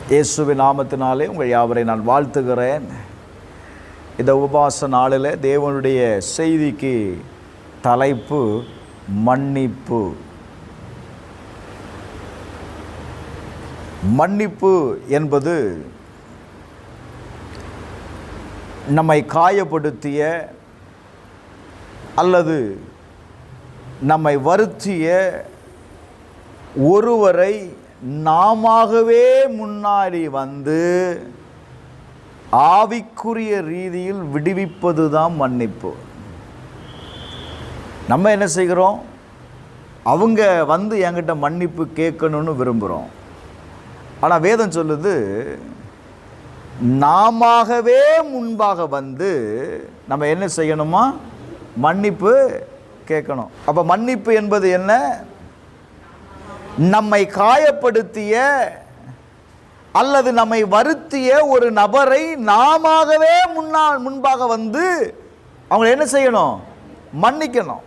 இயேசுவின் நாமத்தினாலே உங்கள் யாவரை நான் வாழ்த்துகிறேன். இந்த உபவாச நாளில் தேவனுடைய செய்திக்கு தலைப்பு மன்னிப்பு. மன்னிப்பு என்பது நம்மை காயப்படுத்திய அல்லது நம்மை வருத்திய ஒருவரை நாமாகவே முன்னாடி வந்து ஆவிக்குரிய ரீதியில் விடுவிப்பது தான் மன்னிப்பு. நம்ம என்ன செய்கிறோம்? அவங்க வந்து என்கிட்ட மன்னிப்பு கேட்கணும்னு விரும்புகிறோம். ஆனால் வேதம் சொல்லுது, நாமாகவே முன்பாக வந்து நம்ம என்ன செய்யணுமா? மன்னிப்பு கேட்கணும். அப்போ மன்னிப்பு என்பது என்ன? நம்மை காயப்படுத்திய அல்லது நம்மை வருத்திய ஒரு நபரை நாமாகவே முன்பாக வந்து அவங்க என்ன செய்யணும்? மன்னிக்கணும்.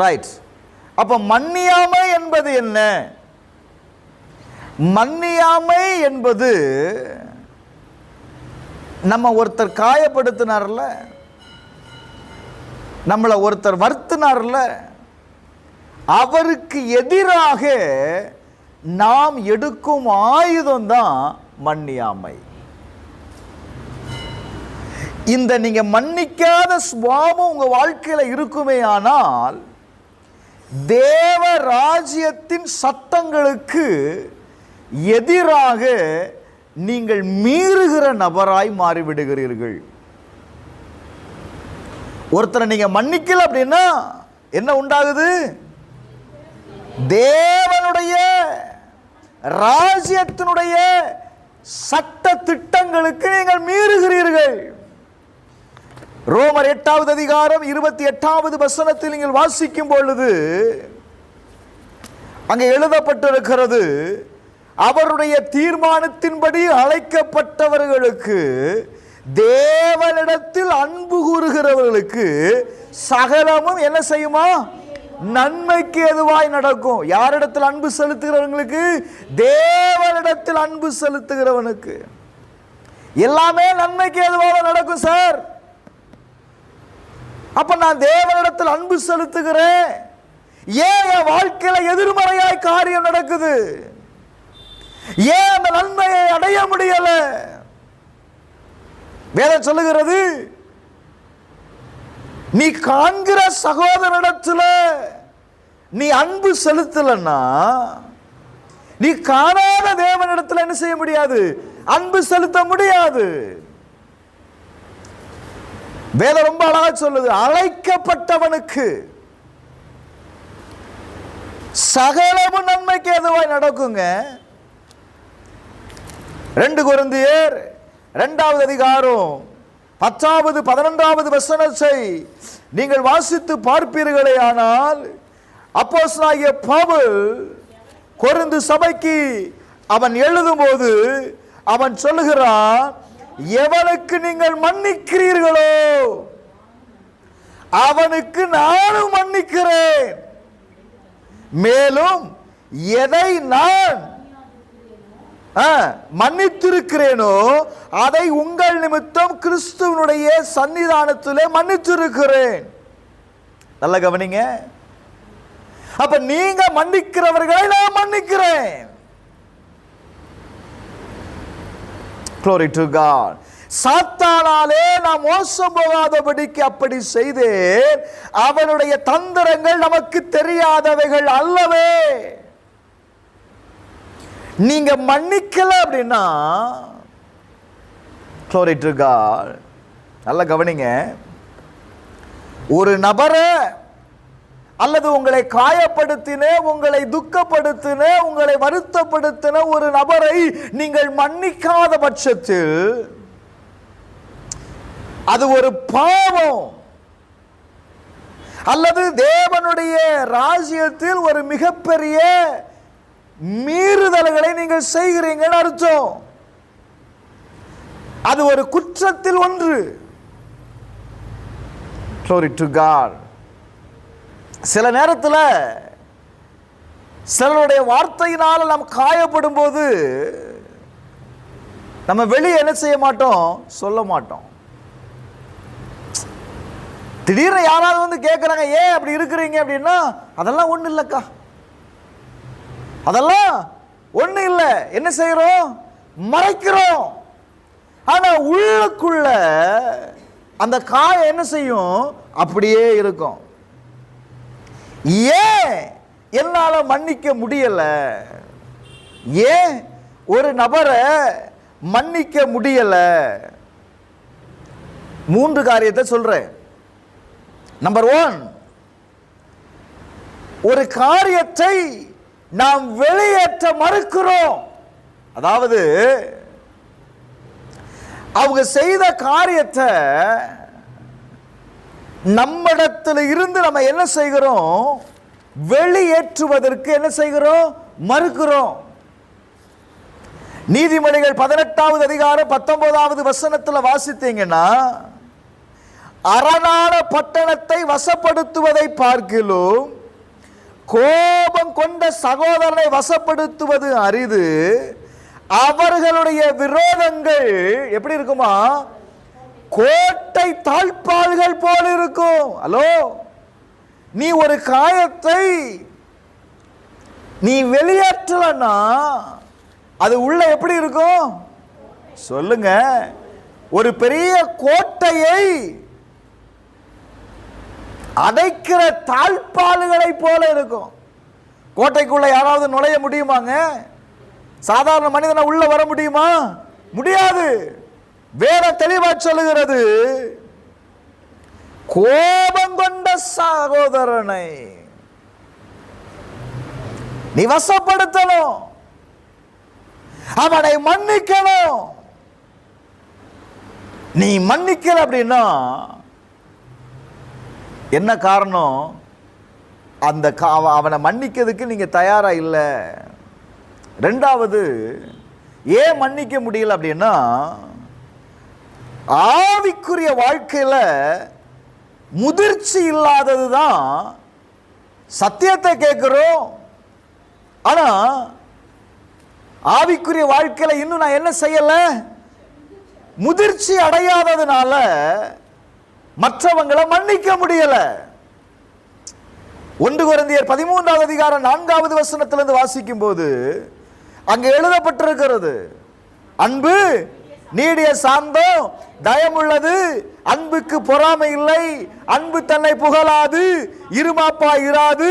ரைட். அப்ப மன்னியாமை என்பது என்ன? மன்னியாமை என்பது நம்ம ஒருத்தர் காயப்படுத்தினார்ல, நம்மளை ஒருத்தர் வருத்தினார்ல, அவருக்கு எதிராக நாம் எடுக்கும் ஆயுதம் தான் மன்னியாமை. இந்த நீங்க மன்னிக்காத சுபாவம் உங்க வாழ்க்கையில இருக்குமே ஆனால் தேவ ராஜ்யத்தின் சட்டங்களுக்கு எதிராக நீங்கள் மீறுகிற நபராய் மாறிவிடுகிறீர்கள். ஒருத்தரை நீங்க மன்னிக்கல அப்படின்னா என்ன உண்டாகுது? தேவனுடைய ராஜ்யத்தினுடைய சட்ட திட்டங்களுக்கு நீங்கள் மீறுகிறீர்கள். ரோமர் 8வது அதிகாரம் 28வது வசனத்தில் நீங்கள் வாசிக்கும் பொழுது அங்கே எழுதப்பட்டிருக்கிறது, அவருடைய தீர்மானத்தின்படி அழைக்கப்பட்டவர்களுக்கு, தேவனிடத்தில் அன்பு கூறுகிறவர்களுக்கு சகலமும் என்ன செய்யுமா? நன்மைக்கு எதுவாய் நடக்கும். யாரிடத்தில் அன்பு செலுத்துகிறவங்களுக்கு? தேவனிடத்தில் அன்பு செலுத்துகிறவனுக்கு எல்லாமே நன்மைக்கு எதுவாக நடக்கும். சார், அப்ப நான் தேவனிடத்தில் அன்பு செலுத்துகிறேன், ஏன் என் வாழ்க்கையில எதிர்மறையாய் காரியம் நடக்குது? ஏன் அந்த நன்மையை அடைய முடியல? வேதம் சொல்லுகிறது, நீ காண்கிற சகோதரனிடத்துல நீ அன்பு செலுத்தலன்னா நீ காணாத தேவனிடத்துல என்ன செய்ய முடியாது? அன்பு செலுத்த முடியாது. வேதம் ரொம்ப அழகா சொல்லுது, அழைக்கப்பட்டவனுக்கு சகலமும் நன்மைக்கு எதுவாய் நடக்குங்க. 2 கொரிந்தியர் 2வது அதிகாரம் 10வது 11வது வசனத்தை நீங்கள் வாசித்து பார்ப்பீர்களே ஆனால், அப்போஸ்தலனாகிய பவுல் கொரிந்து சபைக்கு அவன் எழுதும்போது அவன் சொல்லுகிறான், எவனுக்கு நீங்கள் மன்னிக்கிறீர்களோ அவனுக்கு நானும் மன்னிக்கிறேன், மேலும் எதை நான் மன்னித்திருக்கிறேனோ அதை உங்கள் நிமித்தம் கிறிஸ்துவனுடைய சன்னிதானத்திலே மன்னித்திருக்கிறேன். நல்ல கவனிங்க. அப்ப நீங்க மன்னிக்கிறவர்களை நான் மன்னிக்கிறேன். Glory to God. சாத்தானாலே நாம் மோசம் போகாதபடிக்கு அப்படி செய்தேன். அவனுடைய தந்திரங்கள் நமக்கு தெரியாதவைகள் அல்லவே. நீங்க மன்னிக்கல அப்படின்னா, Glory to God, நல்ல கவனிங்க, ஒரு நபரை அல்லது உங்களை காயப்படுத்தின, உங்களை துக்கப்படுத்தின, உங்களை வருத்தப்படுத்தின ஒரு நபரை நீங்கள் மன்னிக்காத பட்சத்தில் அது ஒரு பாவம் அல்லது தேவனுடைய ராஜ்யத்தில் ஒரு மிகப்பெரிய மீறுதல்களை நீங்கள் செய்கிறீங்கன்னு அர்த்தம். அது ஒரு குற்றத்தில் ஒன்று. Glory to God. சில நேரத்தில் சிலருடைய வார்த்தையினால் நாம் காயப்படும் போது நம்ம வெளியே என்ன செய்ய மாட்டோம், சொல்ல மாட்டோம். திடீர்னு யாராவது வந்து கேட்குறாங்க, ஏன் அப்படி இருக்கிறீங்க அப்படின்னா, அதெல்லாம் ஒன்றும் இல்லைக்கா, அதெல்லாம் ஒன்றும் இல்லை. என்ன செய்கிறோம், மறைக்கிறோம். ஆனால் உள்ளுக்குள்ள அந்த காயம் என்ன செய்யும், அப்படியே இருக்கும். ஏன் என்னால் மன்னிக்க முடியலை, ஏன் ஒரு நபரை மன்னிக்க முடியலை? 3 காரியத்தை சொல்றேன். நம்பர் 1, ஒரு காரியத்தை நாம் வெளியேற்ற மறுக்கிறோம். அதாவது அவங்க செய்த காரியத்தை நம்மிடத்தில் இருந்து நம்ம என்ன செய்கிறோம், வெளியேற்றுவதற்கு என்ன செய்கிறோம், மறுக்கிறோம். நீதிமொழிகள் 18வது அதிகாரம் 19வது வசனத்தில் வாசித்தீங்கன்னா, அரணான பட்டணத்தை வசப்படுத்துவதை பார்க்கிலும் கோபம் கொண்ட சகோதரனை வசப்படுத்துவது அரிது. அவர்களுடைய விரோதங்கள் எப்படி இருக்குமா, கோட்டை தாழ்பாள்கள் போல இருக்கும். ஹலோ, நீ ஒரு காயத்தை நீ வெளியேற்றலன்னா அது உள்ள எப்படி இருக்கும் சொல்லுங்க, ஒரு பெரிய கோட்டையை அடைக்கிற தாழ்பாள்களை போல இருக்கும். கோட்டைக்குள்ள யாராவது நுழைய முடியுமாங்க? சாதாரண மனிதனை உள்ள வர முடியுமா? முடியாது. வேதம் தெளிவா சொல்லுகிறது, கோபம் கொண்ட சகோதரனை நீ வசப்படுத்தணும், அவனை மன்னிக்கணும். நீ மன்னிக்கல அப்படின்னா என்ன காரணம், அந்த அவனை மன்னிக்கிறதுக்கு நீங்க தயாரா இல்லை. 2வது, ஏன் மன்னிக்க முடியல அப்படின்னா, ஆவிக்குரிய வாழ்க்கையில முதிர்ச்சி இல்லாதது தான். சத்தியத்தை கேட்கிறோம், ஆனா ஆவிக்குரிய வாழ்க்கையில இன்னும் நான் என்ன செய்யல, முதிர்ச்சி அடையாததுனால மற்றவங்களை மன்னிக்க முடியல. 1 கொரிந்தியர் 13வது அதிகாரம் 4வது வசனத்திலிருந்து வாசிக்கும் போது அங்கு எழுதப்பட்டிருக்கிறது, அன்பு நீடிய சாந்தம் தயமுள்ளது, அன்புக்கு பொறாமை இல்லை, அன்பு தன்னை புகழாது, இருமாப்பா இராது,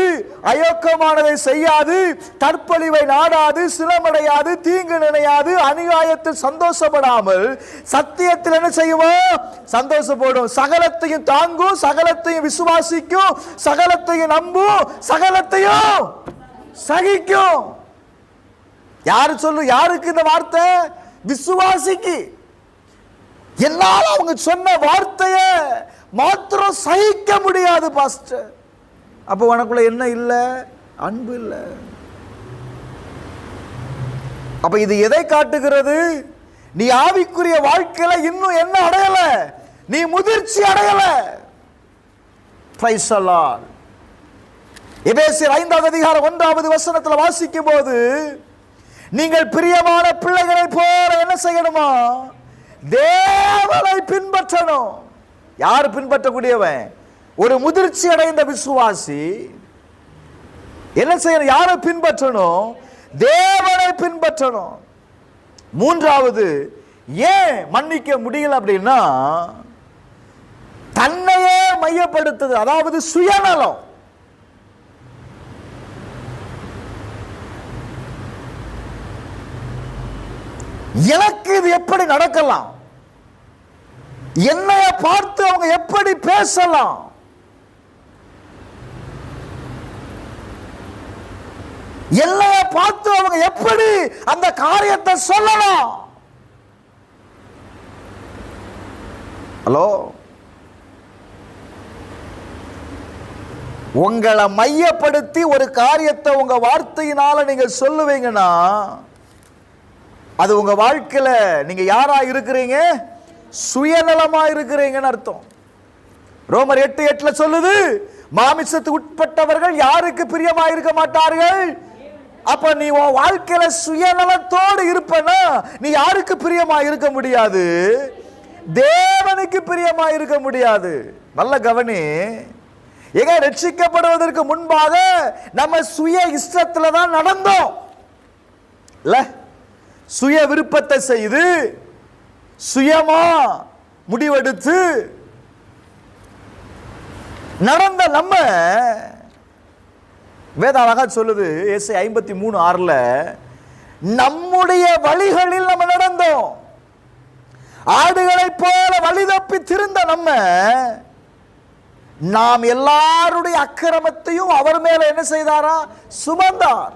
அயோக்கமானதை செய்யாது, தற்பழிவை நாடாது, சிலமடையாது, தீங்கு நினையாது, அநியாயத்தில் சந்தோஷப்படாமல் சத்தியத்தில் என்ன செய்வோம், சந்தோஷப்படும், சகலத்தையும் தாங்கும், சகலத்தையும் விசுவாசிக்கும், சகலத்தையும் நம்பும், சகலத்தையும் சகிக்கும். யாரு சொல்லு, யாருக்கு இந்த வார்த்தை? விசுவாசிக்கு. என்னால் அவங்க சொன்ன வார்த்தைய மாத்திரம் சகிக்க முடியாது பாஸ்டர். அப்ப உனக்குள்ள என்ன இல்லை, அன்பு இல்லை. அப்ப இது எதை காட்டுகிறது, நீ ஆவிக்குரிய வாழ்க்கையில இன்னும் என்ன அடையல, நீ முதிர்ச்சி அடையல. Praise the Lord. எபேசியர் 5வது அதிகாரம் 1வது வசனத்தில் வாசிக்கும் போது, நீங்கள் பிரியமான பிள்ளைகளை போல என்ன செய்யணுமா, தேவனை பின்பற்றணும். யார் பின்பற்றக்கூடியவன்? ஒரு முதிர்ச்சி அடைந்த விசுவாசி. என்ன செய்யணும், யாரை பின்பற்றணும்? தேவனை பின்பற்றணும். 3வது, ஏன் மன்னிக்க முடியல அப்படின்னா, தன்னையே மையப்படுத்துது, அதாவது சுயநலம். எனக்கு இது எப்படி நடக்கலாம், என்னைய பார்த்து அவங்க எப்படி பேசலாம், என்னைய பார்த்து அவங்க எப்படி அந்த காரியத்தை சொல்லலாம். ஹலோ, உங்களை மையப்படுத்தி ஒரு காரியத்தை உங்க வார்த்தையினால நீங்க சொல்லுவீங்கன்னா அது உங்க வாழ்க்கையில நீங்க யாரா இருக்கிறீங்க, சுயநலமா இருக்கிறீங்கன்னு அர்த்தம். ரோமர் 8:8 சொல்லுது, மாமிசத்துக்கு உட்பட்டவர்கள் யாருக்கு பிரியமா இருக்க மாட்டார்கள், அப்ப நீ உன் வாழ்க்கையில சுயநலத்தோடு இருப்பனா நீ யாருக்கு பிரியமா இருக்க முடியாது? தேவனுக்கு பிரியமா இருக்க முடியாது. நல்ல கவனி. எங்க ரட்சிக்கப்படுவதற்கு முன்பாக நம்ம சுய இஷ்டத்துல தான் நடந்தோம் இல்ல, சுய விருப்பத்தை செய்து சுயமா முடிவெடுத்து நடந்த நம்ம, வேத அழகா சொல்லுது ஏசாயா 53:6, நம்முடைய வழிகளில் நம்ம நடந்தோம். ஆடுகளைப் போல வழி தப்பி திருந்த நம்ம, நாம் எல்லாருடைய அக்கிரமத்தையும் அவர் மேல என்ன செய்தாரா? சுமந்தார்.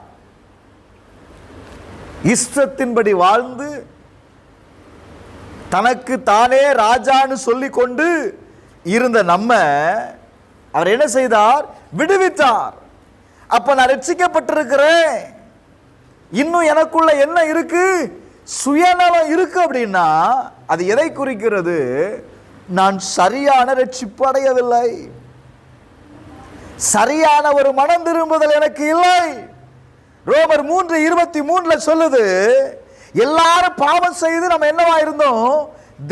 இஷ்டத்தின்படி வாழ்ந்து தனக்கு தானே ராஜான்னு சொல்லி கொண்டு இருந்த நம்ம அவர் என்ன செய்தார்? விடுவித்தார். அப்ப நான் ரட்சிக்கப்பட்டிருக்கிறேன், இன்னும் எனக்குள்ள என்ன இருக்கு? சுயநலம் இருக்கு அப்படின்னா அது எதை குறிக்கிறது? நான் சரியான ரட்சிப்பு அடையவில்லை, சரியான ஒரு மனம் திரும்புதல் எனக்கு இல்லை. ரோமர் 3:23 சொல்லுது, எல்லாரும் பாவம் செய்து நம்ம என்னவா இருந்தோம்?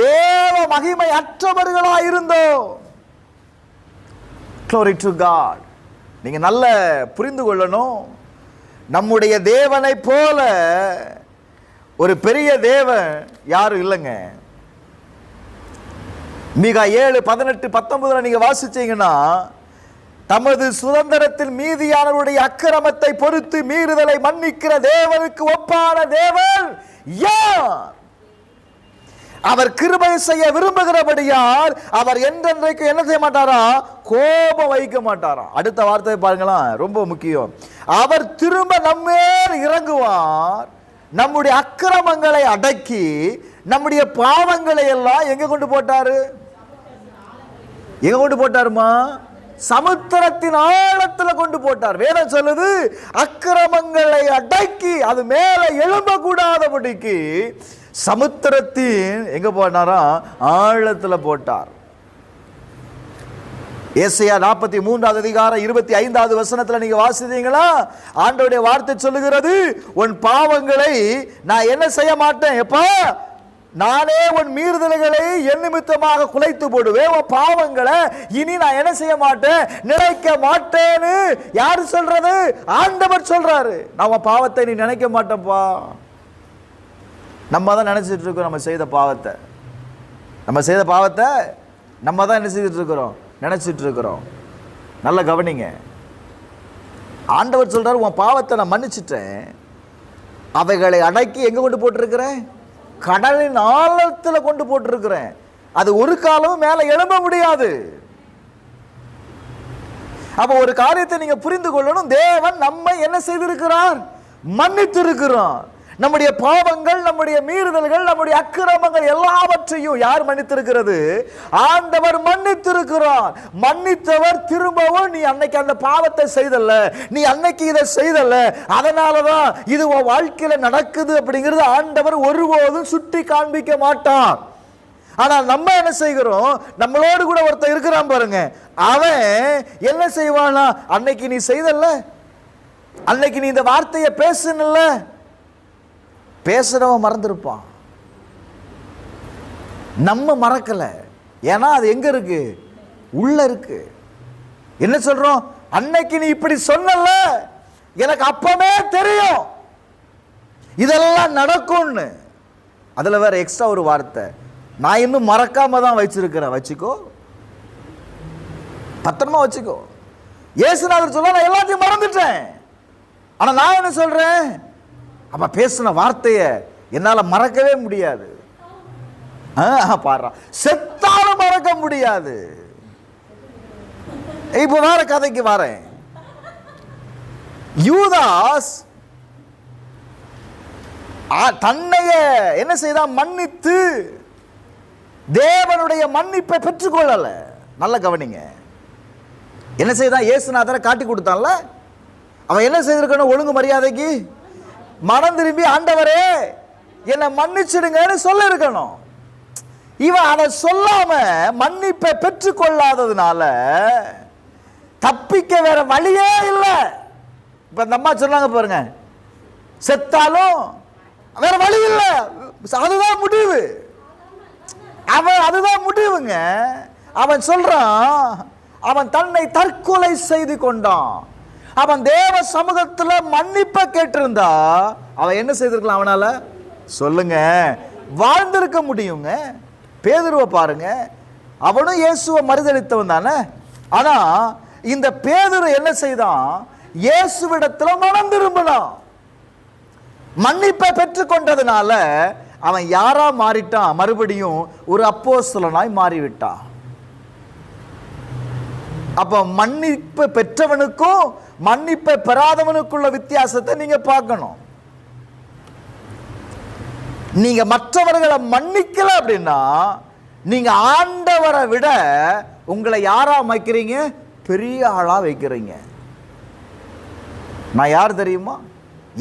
தேவ மகிமை அற்றவர்களா இருந்தோம். Glory to God. நீங்க நல்ல புரிந்து கொள்ளணும், நம்முடைய தேவனை போல ஒரு பெரிய தேவன் யாரும் இல்லைங்க. மீகா 7:18-19 நீங்க வாசிச்சீங்கன்னா, தமது சுதந்திரத்தில் மீதியானவருடைய அக்கிரமத்தை பொறுத்து மீறுதலை மன்னிக்கிற தேவனுக்கு ஒப்பான தேவன் யார்? அவர் கிருபை செய்ய விரும்புகிறபடியால் அவர் என்றென்றைக்கு என்ன செய்ய மாட்டாரா? கோபம் வைக்க மாட்டாரா. அடுத்த வார்த்தையை பாருங்களா, ரொம்ப முக்கியம். அவர் திரும்ப நம்மேல் இறங்குவார், நம்முடைய அக்கிரமங்களை அடக்கி நம்முடைய பாவங்களை எல்லாம் எங்க கொண்டு போட்டாரு? எங்க கொண்டு போட்டாருமா? சமுத்திரத்தின் ஆழத்துல கொண்டு போட்டார். வேதம் சொல்லுது, அக்கிரமங்களை அடக்கி அது மேல எழும்ப கூடாதபடிக்கு சமுத்திரத்தின் எங்க போனாரா? ஆழத்துல போட்டார். ஏசாயா 43:25 நீங்க வாசித்தீங்களா? ஆண்டவருடைய வார்த்தை சொல்லுகிறது, உன் பாவங்களை நான் என்ன செய்ய மாட்டேன், எப்பா நானே உன் மீறுதல்களை என் நிமித்தமாக குலைத்து போடுவேன், உன் பாவங்களை இனி நான் என்ன செய்ய மாட்டேன், நினைக்க மாட்டேன்னு யாரு சொல்றது? ஆண்டவர் சொல்றாரு. நான் உன் பாவத்தை நீ நினைக்க மாட்டேன்ப்பா. நம்ம தான் நினைச்சிட்டு இருக்கோம் நம்ம செய்த பாவத்தை, நம்ம தான் என்ன செய்துட்டு இருக்கிறோம்? நினைச்சிட்டு இருக்கிறோம். நல்ல கவனிங்க, ஆண்டவர் சொல்றாரு, உன் பாவத்தை நான் மன்னிச்சிட்டேன், அவைகளை அடக்கி எங்க கொண்டு போட்டிருக்கிறேன்? கடலின் ஆழத்துல கொண்டு போட்டிருக்கிறேன். அது ஒரு காலமும் மேல எழும்ப முடியாது. அப்ப ஒரு காரியத்தை நீங்க புரிந்து கொள்ளணும், தேவன் நம்மை என்ன செய்திருக்கிறார்? மன்னித்து இருக்கிறார். நம்முடைய பாவங்கள், நம்முடைய மீறுதல்கள், நம்முடைய அக்கிரமங்கள் எல்லாவற்றையும் யார் மன்னித்திருக்கிறது? ஆண்டவர் மன்னித்திருக்கிறார். மன்னித்தவர் திரும்பவும் நீ அன்னைக்கு அந்த பாவத்தை செய்தல்ல, நீ அன்னைக்கு இதை செய்தல்ல, அதனாலதான் இது உன் வாழ்க்கையில நடக்குது அப்படிங்கிறது ஆண்டவர் ஒருபோதும் சுட்டி காண்பிக்க மாட்டார். ஆனா நம்ம என்ன செய்கிறோம்? நம்மளோடு கூட ஒருத்தர் இருக்கிறான் பாருங்க, அவன் என்ன செய்வானா? அன்னைக்கு நீ செய்தல்ல, அன்னைக்கு நீ இந்த வார்த்தையை பேசுனல்ல, பேசுறவன் மறந்துருப்பான், நம்ம மறக்கல. ஏன்னா அது எங்க இருக்கு? உள்ள இருக்கு. என்ன சொல்றோம்? அன்னைக்கு நீ இப்படி சொன்னல, எனக்கு அப்பவே தெரியும் இதெல்லாம் நடக்கும்னு. அதுல வேற எக்ஸ்ட்ரா ஒரு வார்த்தை, நான் இன்னும் மறக்காம தான் வச்சிருக்கிறேன். வச்சுக்கோ, பத்திரமா வச்சுக்கோ. இயேசுநாதர் சொல்ல, நான் எல்லாத்தையும் மறந்துட்டேன், ஆனா நான் என்ன சொல்றேன்? அப்ப பேசின வார்த்தைய என்னால மறக்கவே முடியாது. பாரு, செத்தாலும் மறக்க முடியாது. இப்ப வேற கதைக்கு வரேன். யூதாஸ் தன்னைய என்ன செய்தான்? மன்னித்து தேவனுடைய மன்னிப்பை பெற்றுக்கொள்ளல. நல்ல கவனிங்க, என்ன செய்தான்? இயேசுநாதரை காட்டி கொடுத்தான்ல, அவன் என்ன செய்திருக்கணும்? ஒழுங்கு மரியாதைக்கு மனம் திரும்பி, ஆண்டவரே என்னை மன்னிச்சிடுங்கன்னு சொல்ல இருக்கணும். இவன் அதை சொல்லாம மன்னிப்பை பெற்றுக்கொள்ளாததுனால தப்பிக்க வேற வழியே இல்லை. இப்ப இந்த அம்மா சொன்னாங்க பாருங்க, செத்தாலும் வேற வழி இல்லை, அதுதான் முடிவு. அதுதான் முடிவுங்க. அவன் சொல்றான், அவன் தன்னை தற்கொலை செய்து கொண்டான். அவன் தேவ சமூகத்தில் மன்னிப்ப கேட்டிருந்தா அவன் என்ன செய்திருக்கலாம்? அவனால சொல்லுங்க, வாழ்ந்திருக்க முடியுங்க. பேதுருவை பாருங்க, அவனும் இயேசுவை மறுதலித்தவன் தானே. ஆனா இந்த பேதுரு என்ன செய்தான்? இயேசுவிடத்துல மனம் திரும்பினான். மன்னிப்பை பெற்றுக்கொண்டதுனால அவன் யாரா மாறிட்டான்? மறுபடியும் ஒரு அப்போஸ்தலனாய் மாறிவிட்டான். அப்ப மன்னிப்பு பெற்றவனுக்கும் மன்னிப்பை பெறாதவனுக்குள்ள வித்தியாசத்தை நீங்க பார்க்கணும். நீங்க மற்றவர்களை மன்னிக்கல அப்படின்னா நீங்க ஆண்டவரை விட உங்களை யாரா வைக்கிறீங்க? பெரிய ஆளா வைக்கிறீங்க. நான் யார் தெரியுமா?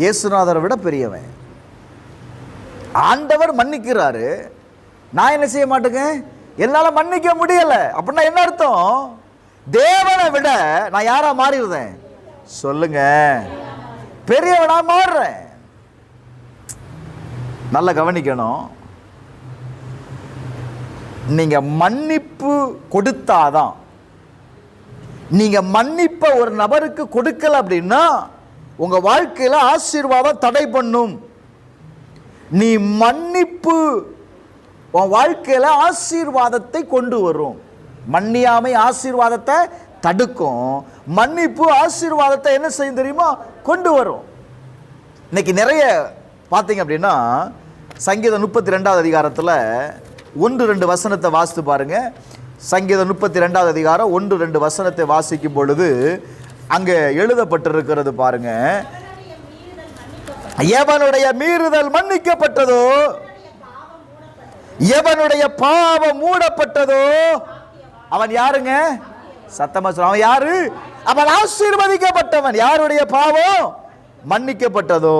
இயேசுநாதரை விட பெரியவன். ஆண்டவர் மன்னிக்கிறாரு, நான் என்ன செய்ய மாட்டேங்க, என்னால மன்னிக்க முடியல. அப்படின்னா என்ன அர்த்தம்? தேவனை விட நான் யாரா மாறிடுறேன்? சொல்லுங்க, பெரியவனா மாறுறேன். நல்லா கவனிக்கணும். நீங்க மன்னிப்பு கொடுத்தாதான், நீங்க மன்னிப்ப ஒரு நபருக்கு கொடுக்கல அப்படின்னா உங்க வாழ்க்கையில ஆசீர்வாதம் தடை பண்ணும். நீ மன்னிப்பு உன் வாழ்க்கையில ஆசீர்வாதத்தை கொண்டு வரும். மன்னியாமை ஆசீர்வாதத்தை தடுக்கும், மன்னிப்பு ஆசீர்வாதத்தை என்ன செய்யும் தெரியுமா? கொண்டு வரும். இன்னைக்கு நிறைய பார்த்தீங்க அப்படின்னா சங்கீதம் 32வது அதிகாரத்தில் 1-2 வசனத்தை வாசித்து பாருங்க. சங்கீதம் 32வது அதிகாரம் 1-2 வசனத்தை வாசிக்கும் பொழுது அங்கே எழுதப்பட்டிருக்கிறது பாருங்க. எவனுடைய மீறுதல் மன்னிக்கப்பட்டதோ, எவனுடைய பாவம் மூடப்பட்டதோ அவன் யாருங்க? சத்தமா சொல்ல, அவன் யாரு? அவன் ஆசீர்வதிக்கப்பட்டவன். யாருடைய பாவம் மன்னிக்கப்பட்டதோ,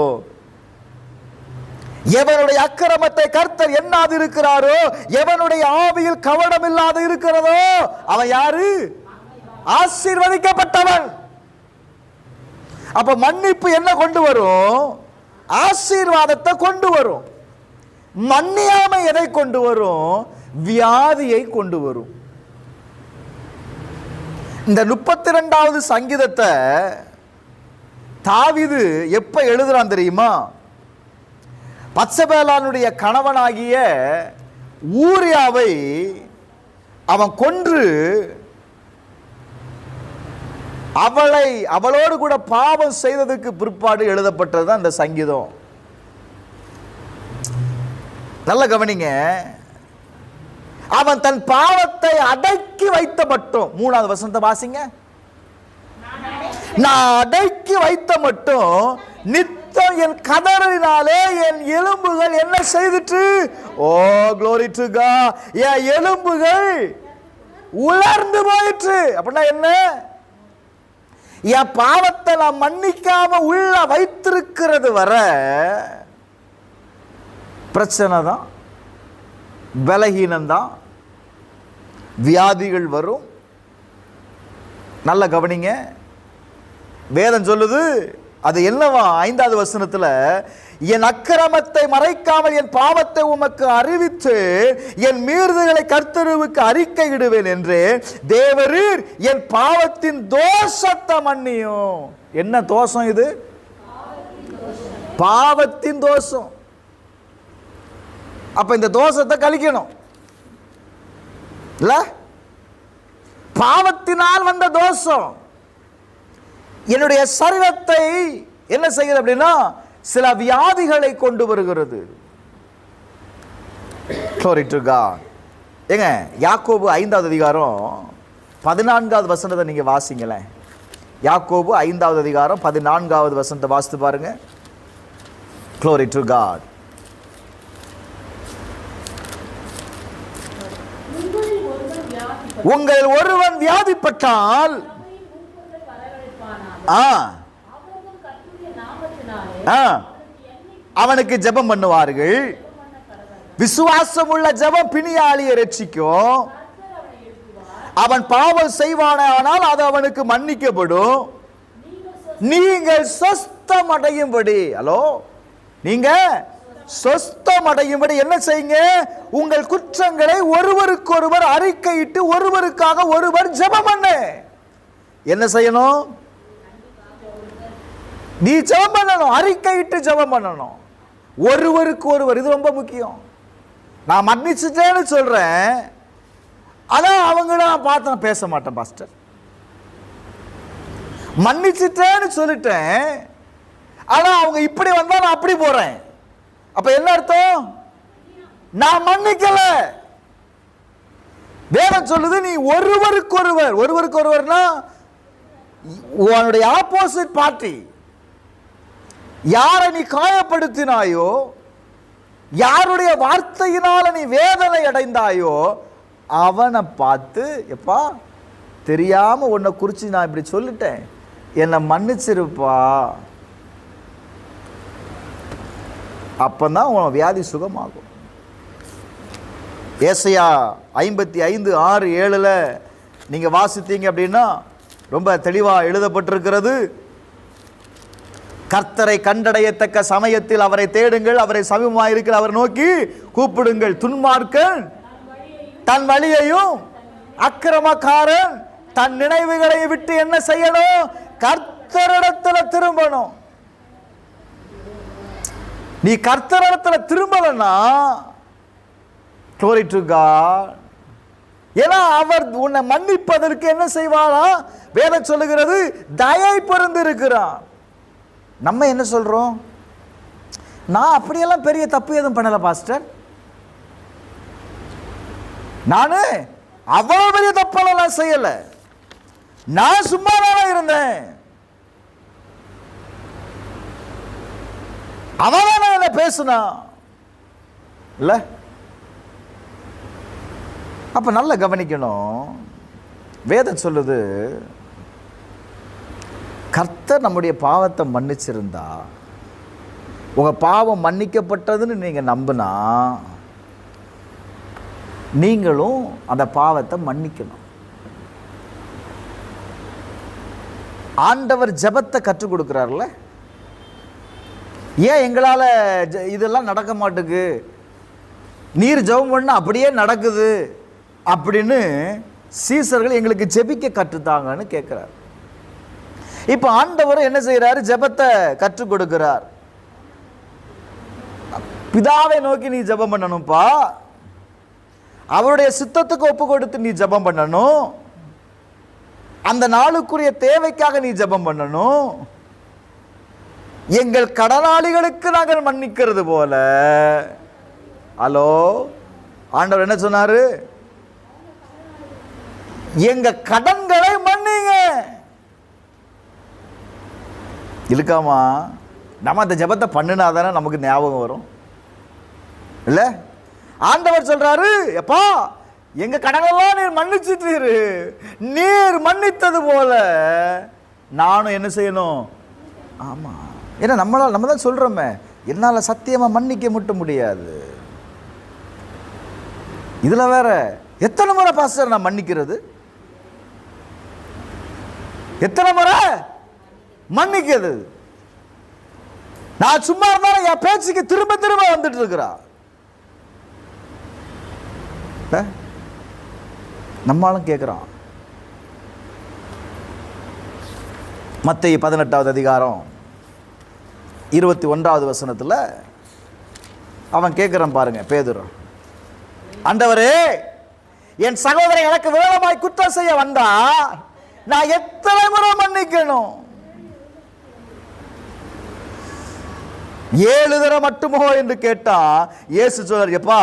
எவனுடைய அக்கிரமத்தை கர்த்தர் எண்ணாது இருக்கிறாரோ, எவனுடைய ஆவியில் கவனம் இல்லாது இருக்கிறதோ அவன் யாரு? ஆசீர்வதிக்கப்பட்டவன். அப்ப மன்னிப்பு என்ன கொண்டு வரும்? ஆசீர்வாதத்தை கொண்டு வரும். மன்னியாமை எதை கொண்டு வரும்? வியாதியை கொண்டு வரும். இந்த 32வது சங்கீதத்தை தாவீது எப்ப எழுதுறான் தெரியுமா? பத்சபேலானுடைய கணவனாகிய ஊரியாவை அவன் கொன்று அவளோடு கூட பாவம் செய்ததுக்கு பிற்பாடு எழுதப்பட்டது அந்த சங்கீதம். நல்ல கவனிங்க. அவன் தன் பாவத்தை அடக்கி வைத்த மட்டும், 3வது வசனத்தை வாசிங்க. நான் அடக்கி வைத்த மட்டும் நித்தம் என் கதறினாலே என் எலும்புகள் என்ன செய்துட்டு? ஓ glory to God, என் எலும்புகள் உலர்ந்து போயிற்று. அப்படின்னா என்ன? என் பாவத்தை நான் மன்னிக்காம உள்ள வைத்திருக்கிறது வர பிரச்சனை தான், பலகீனம்தான், வியாதிகள் வரும். நல்ல கவனிங்க. வேதம் சொல்லுது அது என்னவா? 5வது வசனத்துல, என் அக்கிரமத்தை மறைக்காமல் என் பாவத்தை உமக்கு அறிவித்து என் மீறுதல்களை கர்த்தருக்கு அறிக்கையிடுவேன் என்று தேவரீர் என் பாவத்தின் தோஷத்தை மன்னியும். என்ன தோஷம் இது? பாவத்தின் தோஷம். அப்ப இந்த தோஷத்தை கழிக்கணும் இல்ல? பாவத்தினால் வந்த தோஷம் என்னுடைய சரீரத்தை என்ன செய்கிறது அப்படின்னா சில வியாதிகளை கொண்டு வருகிறது. Glory to God. ஏங்க, யாக்கோபு 5வது அதிகாரம் 14வது வசனத்தை நீங்க வாசிங்களேன். யாக்கோபு 5வது அதிகாரம் 14வது வசனத்தை வாசித்து பாருங்க. Glory to God. உங்கள் ஒருவன் வியாதிப்பட்டால் அவனுக்கு ஜெபம் பண்ணுவார்கள். விசுவாசம் உள்ள ஜெபம் பிணியாளியை ரட்சிக்கும். அவன் பாவம் செய்வானால் அது அவனுக்கு மன்னிக்கப்படும். நீங்கள் சொஸ்தம் அடையும்படி, ஹலோ, நீங்க சொஸ்தம் அடையும்படி என்ன செய்யுங்க? உங்கள் குற்றங்களை ஒருவருக்கொருவர் அறிக்கையிட்டு ஒருவருக்காக ஒருவர் ஜெபம் பண்ணு. என்ன செய்யணும்? நீ ஜெபம் பண்ணணும், அறிக்கையிட்டு ஜெபம் பண்ணணும் ஒருவருக்கு ஒருவர். இது ரொம்ப முக்கியம். நான் மன்னிச்சுட்டேன்னு சொல்றேன், அதான் அவங்கள நான் பார்த்து பேச மாட்டேன் பாஸ்டர். மன்னிச்சுட்டேன்னு சொல்லிட்டேன், ஆனா அவங்க இப்படி வந்தா நான் அப்படி போறேன். அப்ப என்ன அர்த்தம்? நான் மன்னிக்கல. வேதம் சொல்லுது நீ ஒருவருக்கு ஒருவர். ஒருவருக்கு ஒருவர்னா உன்னுடைய ஆப்போசிட் பார்ட்டி யாரை நீ காயப்படுத்தினாயோ, யாருடைய வார்த்தையினால நீ வேதனை அடைந்தாயோ, அவனை பார்த்து, எப்பா தெரியாம உன்னை குறிச்சு நான் இப்படி சொல்லிட்டேன், என்னை மன்னிச்சிருப்பா. அப்பதான் உன் வியாதி சுகமாகும். ஏசாயா 55:6-7 நீங்க வாசித்தீங்க அப்படின்னா ரொம்ப தெளிவா எழுதப்பட்டிருக்கிறது. கர்த்தரை கண்டடையத்தக்க சமயத்தில் அவரை தேடுங்கள், அவரை சமீபமாயிருக்கிற அவர் நோக்கி கூப்பிடுங்கள். துன்மார்க்கன் தன் வழியையும் அக்கிரமக்காரன் தன் நினைவுகளை விட்டு என்ன செய்யணும்? கர்த்தரிடத்துல திரும்பணும். நீ கர்த்தரிடத்துல திரும்பலன்னா, glory to God, ஏன்னா அவர் உன்னை மன்னிப்பதற்கு என்ன செய்வாரா? வேதம் சொல்லுகிறது தயை பொருந்து இருக்கிறார். நம்ம என்ன சொல்றோம்? நான் அப்படியெல்லாம் பெரிய தப்பு எதுவும் பண்ணல பாஸ்டர், நானு அவ்வளவு பெரிய தப்பெல்லாம் செய்யல, நான் சும்மா தான் இருந்தேன், அவன் என்ன பேசுனா இல்ல. அப்ப நல்லா கவனிக்கணும். வேதம் சொல்லுது கர்த்தர் நம்முடைய பாவத்தை மன்னிச்சிருந்தா, உங்க பாவம் மன்னிக்கப்பட்டதுன்னு நீங்க நம்பினா, நீங்களும் அந்த பாவத்தை மன்னிக்கணும். ஆண்டவர் ஜெபத்தை கற்றுக் கொடுக்கிறார்ல. ஏன் எங்களால இதெல்லாம் நடக்க மாட்டுக்கு, நீர் ஜெபம் பண்ண அப்படியே நடக்குது அப்படின்னு சீசர்கள் எங்களுக்கு ஜெபிக்க கற்றுத்தாங்கன்னு கேட்கிறார். இப்ப ஆண்டவர் என்ன செய்யறாரு? ஜெபத்தை கற்றுக் கொடுக்கிறார். பிதாவை நோக்கி நீ ஜெபம் பண்ணணும்பா, அவருடைய சித்தத்துக்கு ஒப்பு கொடுத்து நீ ஜெபம் பண்ணணும், அந்த நாளுக்குரிய தேவைக்காக நீ ஜெபம் பண்ணணும். எங்கள் கடனாளிகளுக்கு நாங்கள் மன்னிக்கிறது போல. ஹலோ, ஆண்டவர் என்ன சொன்னாரு? எங்க கடன்களை மன்னிங்க. இருக்காமா? நம்ம அந்த ஜெபத்தை பண்ணினாதானே நமக்கு ஞாபகம் வரும் இல்ல? ஆண்டவர் சொல்றாரு, எப்பா எங்க கடனெல்லாம் நீர் மன்னிச்சிட்டீரு, நீர் மன்னித்தது போல நானும் என்ன செய்யணும்? ஆமா, ஏன்னா நம்ம தான் சொல்றோமே, என்னால சத்தியமா மன்னிக்க மட்டும் முடியாது. இதுல வேற எத்தனை முறை பாஸ்டர் நான் மன்னிக்கிறது? எத்தனை முறை மன்னிக்கிறது? நான் சும்மா இருந்தாலும் என் பேச்சுக்கு திரும்ப திரும்ப வந்துட்டு இருக்கிறா. நம்மளும் கேட்கிறான். மத்தேயு 18வது அதிகாரம் 21வது வசனத்துல அவன் கேட்கிறான் பாருங்க, பேதுரு, ஆண்டவரே என் சகோதரன் எனக்கு விரோதமாய் குற்றம் செய்ய வந்தா நான் எத்தனை முறை மன்னிக்கணும்? 7 தடவை மட்டுமோ என்று கேட்டா இயேசு சொல்றார், எப்பா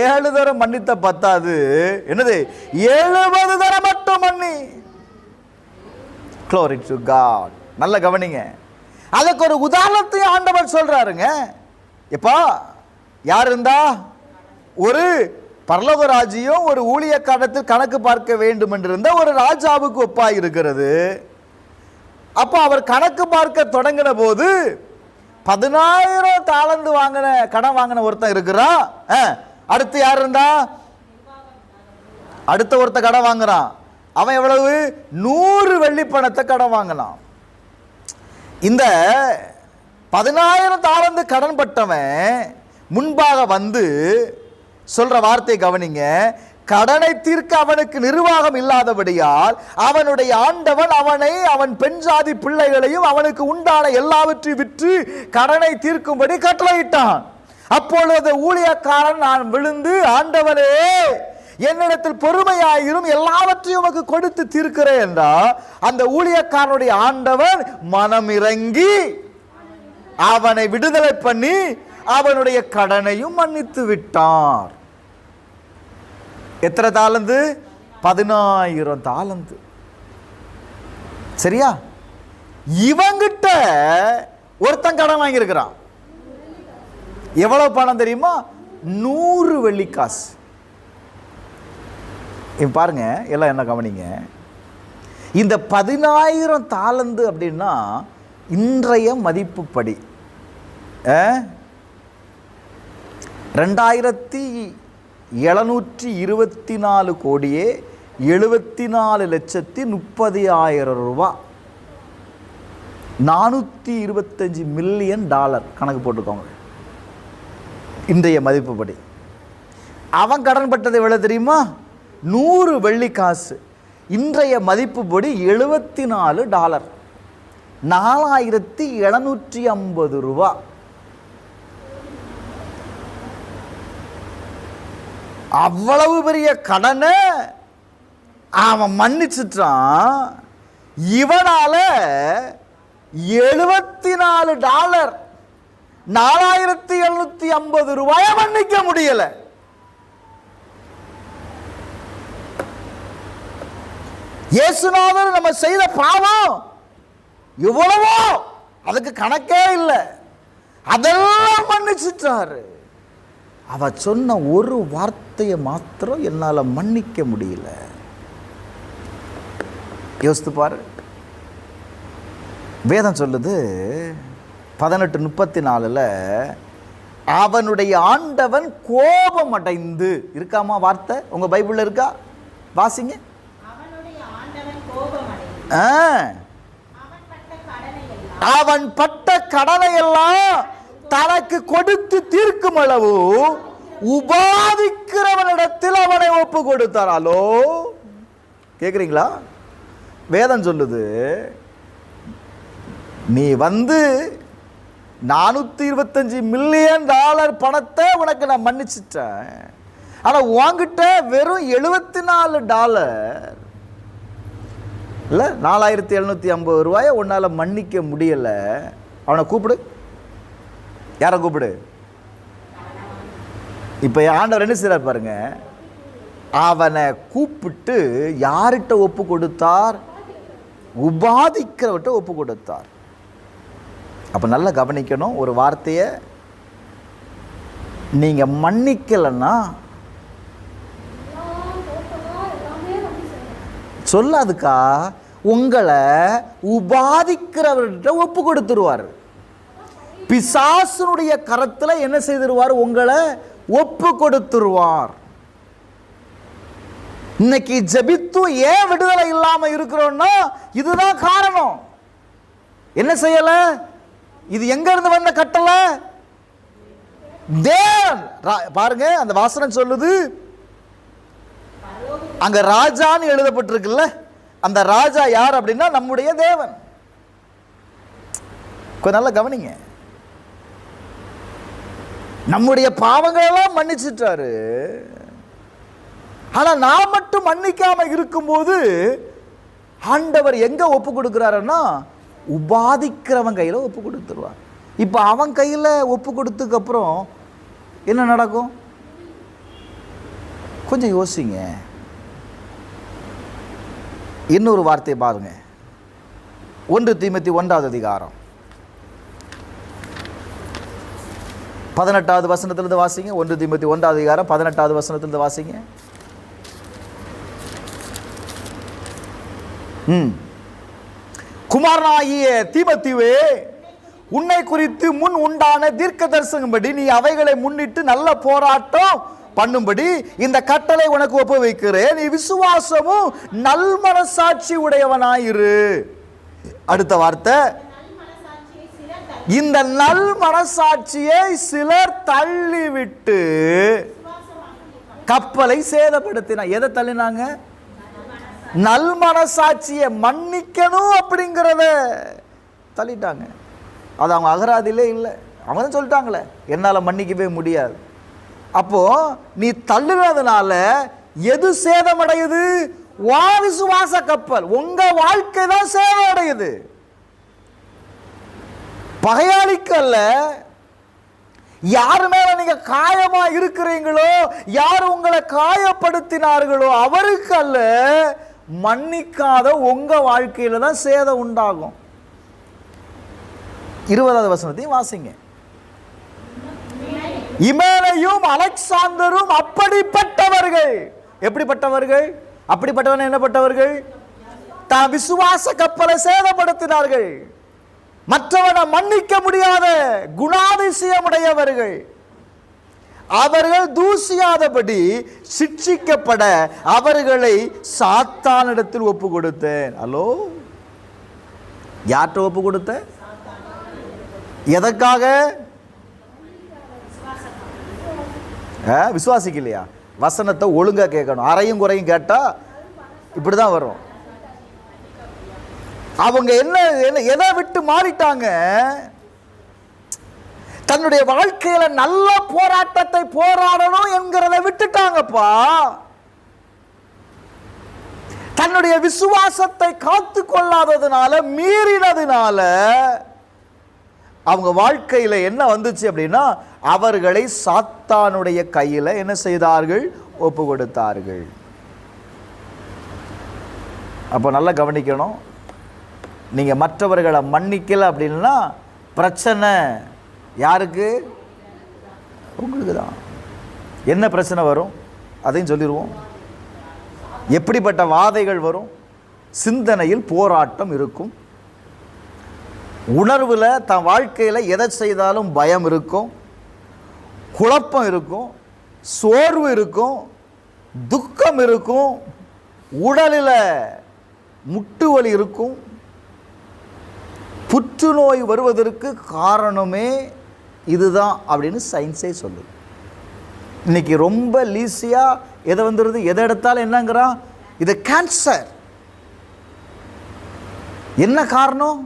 7 தடவை மன்னித்த பத்தாது, என்னது 70 தடவை மட்டும் மன்னி. Glory to God. நல்ல கவனிங்க. அதுக்கு ஒரு உதாரணத்தை ஆண்டவர் சொல்றாருங்க. எப்பா யார் இருந்தா ஒரு பரலோக ராஜ்யம் ஒரு ஊழியக்காரத்தில் கணக்கு பார்க்க வேண்டும் என்றிருந்த ஒரு ராஜாவுக்கு ஒப்பாய் இருக்கிறது. அப்ப அவர் கணக்கு பார்க்க தொடங்கின போது 10,000 தாலந்து வாங்கின கடன் வாங்கின ஒருத்தன் இருக்கிறான். அடுத்து யார் இருந்தா? அடுத்த ஒருத்த கடன் வாங்குறான். அவன் எவ்வளவு? 100 வெள்ளி பணத்தை கடன் வாங்கினான். இந்த 10,000 தாலந்து கடன் பட்டவன் முன்பாக வந்து சொல்ற வார்த்தை கவனிங்க. கடனை தீர்க்க அவனுக்கு நிர்வாகம் இல்லாதபடியால் அவனுடைய ஆண்டவன் அவனை அவன் பெண் ஜாதி பிள்ளைகளையும் அவனுக்கு உண்டான எல்லாவற்றையும் விற்று கடனை தீர்க்கும்படி கட்டளையிட்டான். அப்பொழுது ஊழியக்காரன் நான் விழுந்து, ஆண்டவனே என்னிடத்தில் பொறுமையாயிரும், எல்லாவற்றையும் உமக்கு கொடுத்து தீர்க்கிறேன் என்றால் அந்த ஊழியக்காரனுடைய ஆண்டவன் மனம் இறங்கி அவனை விடுதலை பண்ணி அவனுடைய கடனையும் மன்னித்து விட்டார். எத்தனை தாலந்து? 10,000 தாலந்து. சரியா? இவங்கிட்ட ஒருத்தன் கடன் வாங்கியிருக்கிறான். எவ்வளவு பணம் தெரியுமா? 100 வெள்ளிக்காசு. பாருங்க, எல்லாம் என்ன கவனிங்க. இந்த 10,000 தாலந்து அப்படின்னா இன்றைய மதிப்புப்படி 2,724 கோடியே 74,30,000 ரூபா, 425 மில்லியன் டாலர் கணக்கு போட்டுக்கோங்க இன்றைய மதிப்புப்படி. அவன் கடன் பட்டது எவ்வளவு தெரியுமா? 100 வெள்ளிக்காசு. இன்றைய மதிப்புப்படி $74, 4,750 ரூபா. அவ்வளவு பெரிய கடனை அவன் மன்னிச்சுட்டான். இவனால $74, 4,750 ரூபாய மன்னிக்க முடியல. இயேசுநாதர் நம்ம செய்த பாவம் எவ்வளவோ, அதுக்கு கணக்கே இல்லை, அதெல்லாம் மன்னிச்சுட்டாரு. அவ சொன்ன ஒரு வார்த்தையை மாத்திரம் என்னால மன்னிக்க முடியல. யோசித்து பாரு. வேதம் சொல்லுது 18:34 அவனுடைய ஆண்டவன் கோபம் அடைந்து, இருக்காமா வார்த்தை? உங்க பைபிள்ல இருக்கா? வாசிங்க. அவன் பட்ட கடனை எல்லாம் தனக்கு கொடுத்து தீர்க்கும் அளவு உபாதிக்கிறவனிடத்தில் அவனை ஒப்பு கொடுத்தாரோ. கேக்குறீங்களா? வேதம் சொல்லுது, நீ வந்து 425 மில்லியன் டாலர் பணத்தை உனக்கு நான் மன்னிச்சிட்டேன், ஆனா உன்கிட்ட வெறும் $74 இல்ல 4,750 ரூபாயை உன்னால மன்னிக்க முடியல. அவனை கூப்பிடு. யார கூப்பிடு? இப்ப ஆண்டவர் என்ன செய்றார் பாருங்க. அவனை கூப்பிட்டு யார்கிட்ட ஒப்பு கொடுத்தார்? உபாதிக்கிறவர்கிட்ட ஒப்பு கொடுத்தார். அப்ப நல்லா கவனிக்கணும் ஒரு வார்த்தையை. நீங்க மன்னிக்கலன்னா சொல்லாதுக்கா, உங்களை உபாதிக்கிறவர்கிட்ட ஒப்பு கொடுத்துருவார். பிசாசுனுடைய கரத்தில் என்ன செய்திருவார்? உங்களை ஒப்பு கொடுத்துருவார். இன்னைக்கு ஜெபித்து ஏன் விடுதலை இல்லாம இருக்கிறோம்னா இதுதான் காரணம். என்ன செய்யல? இது எங்க இருந்து வந்த கட்டளை? தேவன் பாருங்க, அந்த வாசனம் சொல்லுது, அங்க ராஜான்னு எழுதப்பட்டிருக்குல்ல, அந்த ராஜா யார் அப்படின்னா நம்முடைய தேவன். கொஞ்சம் நல்லா கவனிங்க. நம்முடைய பாவங்கள் எல்லாம் மன்னிச்சிட்டாரு. ஆனா நான் மட்டும் மன்னிக்காம இருக்கும்போது ஆண்டவர் எங்க ஒப்பு கொடுக்கிறாருன்னா உபாதிக்கிறவன் கையில ஒப்பு கொடுத்துருவார். இப்ப அவன் கையில ஒப்பு கொடுத்ததுக்கு அப்புறம் என்ன நடக்கும்? கொஞ்சம் யோசிங்க. இன்னொரு வார்த்தையை பாருங்க. 1 தீமோத்தேயு 1வது அதிகாரம் 18வது வசனத்திலிருந்து வாசிங்க. 1 தீமோத்தேயு 1வது அதிகாரம் 18வது வசனத்திலிருந்து வாசிங்க. குமாரனாகிய தீமோத்தேயுவே, உன்னை குறித்து முன் உண்டான தீர்க்க தரிசனம்படி நீ அவைகளை முன்னிட்டு நல்ல போராட்டம் பண்ணும்படி இந்த கட்டளை உனக்கு ஒப்பு வைக்கிறேன். நீ விசுவாசமும் நல் மனசாட்சி உடையவனாயிரு. அடுத்த வார்த்தை, இந்த நல் மனசாட்சியை சிலர் தள்ளிவிட்டு கப்பலை சேதப்படுத்தினாங்க. எதை தள்ளினாங்க? நல் மனசாட்சியை மன்னிக்கணும் அப்படிங்கிறத தள்ளிட்டாங்க. அது அவங்க அகராதியிலே இல்லை. அவங்க தான் சொல்லிட்டாங்களே, என்னால் மன்னிக்கவே முடியாது. அப்போ நீ தள்ளுறதுனால எது சேதமடையுது? விசுவாச கப்பல், உங்க வாழ்க்கை தான் சேதம் அடையுது. பகையாளிக்கு அல்ல. யாரு மேல நீங்க காயமா இருக்கிறீங்களோ, யார் உங்களை காயப்படுத்தினார்களோ அவருக்கு அல்ல, மன்னிக்காத உங்க வாழ்க்கையில தான் சேதம் உண்டாகும். 20வது வசனத்தையும் வாசிங்க. இமேனையும் அலெக்சாந்தரும் அப்படிப்பட்டவர்கள். எப்படிப்பட்டவர்கள்? அப்படிப்பட்டவன் என்னப்பட்டவர்கள்? தான் விசுவாச கப்பலை சேதப்படுத்தினார்கள். மற்றவனை மன்னிக்க முடியாத குணாதிசயமுடையவர்கள். அவர்கள் தூசியாதபடி சிட்சிக்கப்பட அவர்களை சாத்தானிடத்தில் ஒப்பு கொடுத்தேன். ஹலோ, யார்கிட்ட ஒப்பு கொடுத்த? எதற்காக? விசுவாசிக்கலையா? வசனத்தை ஒழுங்கா கேட்கணும். அறையும் குறையும் கேட்டா இப்படிதான் வரும். அவங்க என்ன எதை விட்டு மாறிட்டாங்க? தன்னுடைய வாழ்க்கையில நல்ல போராட்டத்தை போராடணும் என்கிறத விட்டுட்டாங்கப்பா. தன்னுடைய விசுவாசத்தை காத்து கொள்ளாததுனால, மீறினதுனால அவங்க வாழ்க்கையில என்ன வந்துச்சு அப்படின்னா, அவர்களை சாத்தானுடைய கையில என்ன செய்தார்கள்? ஒப்பு கொடுத்தார்கள். அப்போ நல்லா கவனிக்கணும். நீங்க மற்றவர்களை மன்னிக்கல அப்படின்னா பிரச்சனை யாருக்கு? உங்களுக்கு தான். என்ன பிரச்சனை வரும் அதையும் சொல்லிடுவோம். எப்படிப்பட்ட வாதைகள் வரும்? சிந்தனையில் போராட்டம் இருக்கும். உணர்வுல தன் வாழ்க்கையில எதை செய்தாலும் பயம் இருக்கும், குழப்பம் இருக்கும், சோர்வு இருக்கும், துக்கம் இருக்கும், உடலில் முட்டு வலி இருக்கும். புற்றுநோய் வருவதற்கு காரணமே இதுதான் அப்படின்னு சயின்ஸே சொல்லுது. இன்னைக்கு ரொம்ப லீசியா எதை வந்துடுது? எதை எடுத்தாலும் என்னங்கிறான்? இது கேன்சர். என்ன காரணம்?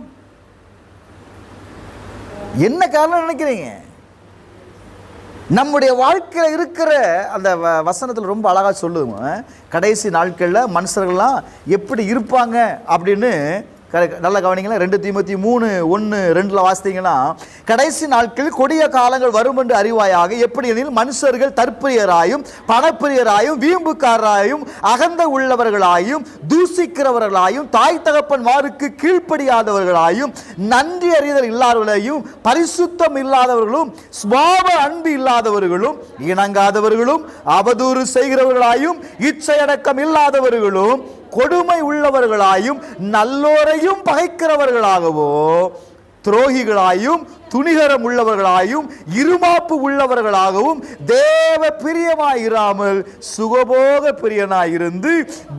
என்ன காரணம் நினைக்கிறீங்க? நம்முடைய வாழ்க்கையில் இருக்கிற அந்த வசனத்தில் ரொம்ப அழகாக சொல்லுவோம். கடைசி நாட்களில் மனுஷர்கள்லாம் எப்படி இருப்பாங்க அப்படின்னு நல்லா கவனிங்களா. 2 தீமோத்தேயு 3:1-2 வாசித்தீங்கன்னா, கடைசி நாட்களில் கொடிய காலங்கள் வரும் என்று அறிவாயாக. எப்படி எனில் மனுஷர்கள் தற்பிரியராயும் பணப்பிரியராயும் வீம்புக்காரராயும் அகந்த உள்ளவர்களாயும் தூசிக்கிறவர்களாயும் தாய் தகப்பன்மாருக்கு கீழ்ப்படியாதவர்களாயும் நன்றி அறிதல் இல்லாதவர்களையும் பரிசுத்தம் இல்லாதவர்களும் சுபாவ அன்பு இல்லாதவர்களும் இணங்காதவர்களும் அவதூறு செய்கிறவர்களாயும் இச்சையடக்கம் இல்லாதவர்களும் கொடுமை உள்ளவர்களாயும் நல்லோரையும் பகைக்கிறவர்களாகவோ துரோகிகளாயும் துணிகரம் உள்ளவர்களாயும் இருமாப்பு உள்ளவர்களாகவும் தேவ பிரியமாயிராமல் சுகபோக பிரியனாயிருந்து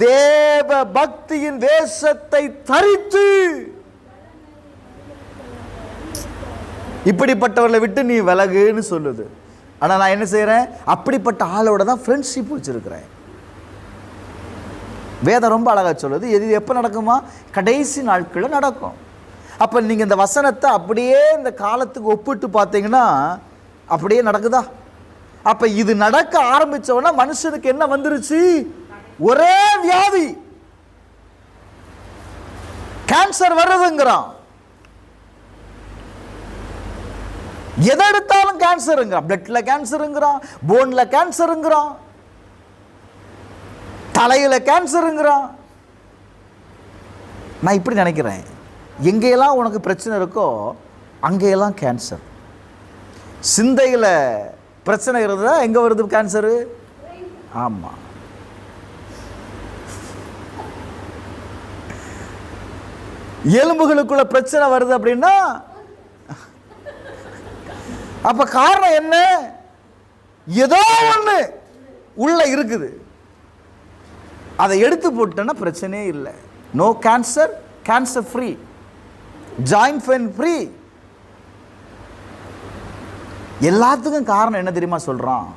தேவ பக்தியின் வேஷத்தை தரித்து. இப்படிப்பட்டவர்களை விட்டு நீ விலகுன்னு சொல்லுது. ஆனா நான் என்ன செய்யறேன்? அப்படிப்பட்ட ஆளோட தான் ஃப்ரெண்ட்ஷிப் வச்சிருக்கிறேன். வேதம் ரொம்ப அழகாக சொல்லுது. இது எப்போ நடக்குமா? கடைசி நாட்களில் நடக்கும். அப்போ நீங்கள் இந்த வசனத்தை அப்படியே இந்த காலத்துக்கு ஒப்பிட்டு பார்த்தீங்கன்னா அப்படியே நடக்குதா? அப்போ இது நடக்க ஆரம்பித்தோன்னா மனுஷனுக்கு என்ன வந்துருச்சு? ஒரே வியாதி, கேன்சர் வர்றதுங்கிறான். எதை எடுத்தாலும் கேன்சருங்கிறான். பிளட்ல கேன்சருங்கிறான், போன்ல கேன்சருங்கிறான், தலையில கேன்சருங்கிறான். நான் இப்படி நினைக்கிறேன், எங்கெல்லாம் உனக்கு பிரச்சனை இருக்கோ அங்கெல்லாம் கேன்சர். சிந்தையில் பிரச்சனை இருந்தா எங்க வருது கேன்சரு? ஆமா. எலும்புகளுக்குள்ள பிரச்சனை வருது அப்படின்னா அப்ப காரணம் என்ன? ஏதோ ஒண்ணு உள்ள இருக்குது. அதை எடுத்து போட்டேன்னா பிரச்சனையே இல்லை. No cancer, cancer free, joint pain free, எல்லாத்துக்கும் காரணம் என்ன தெரியுமா சொல்றான்?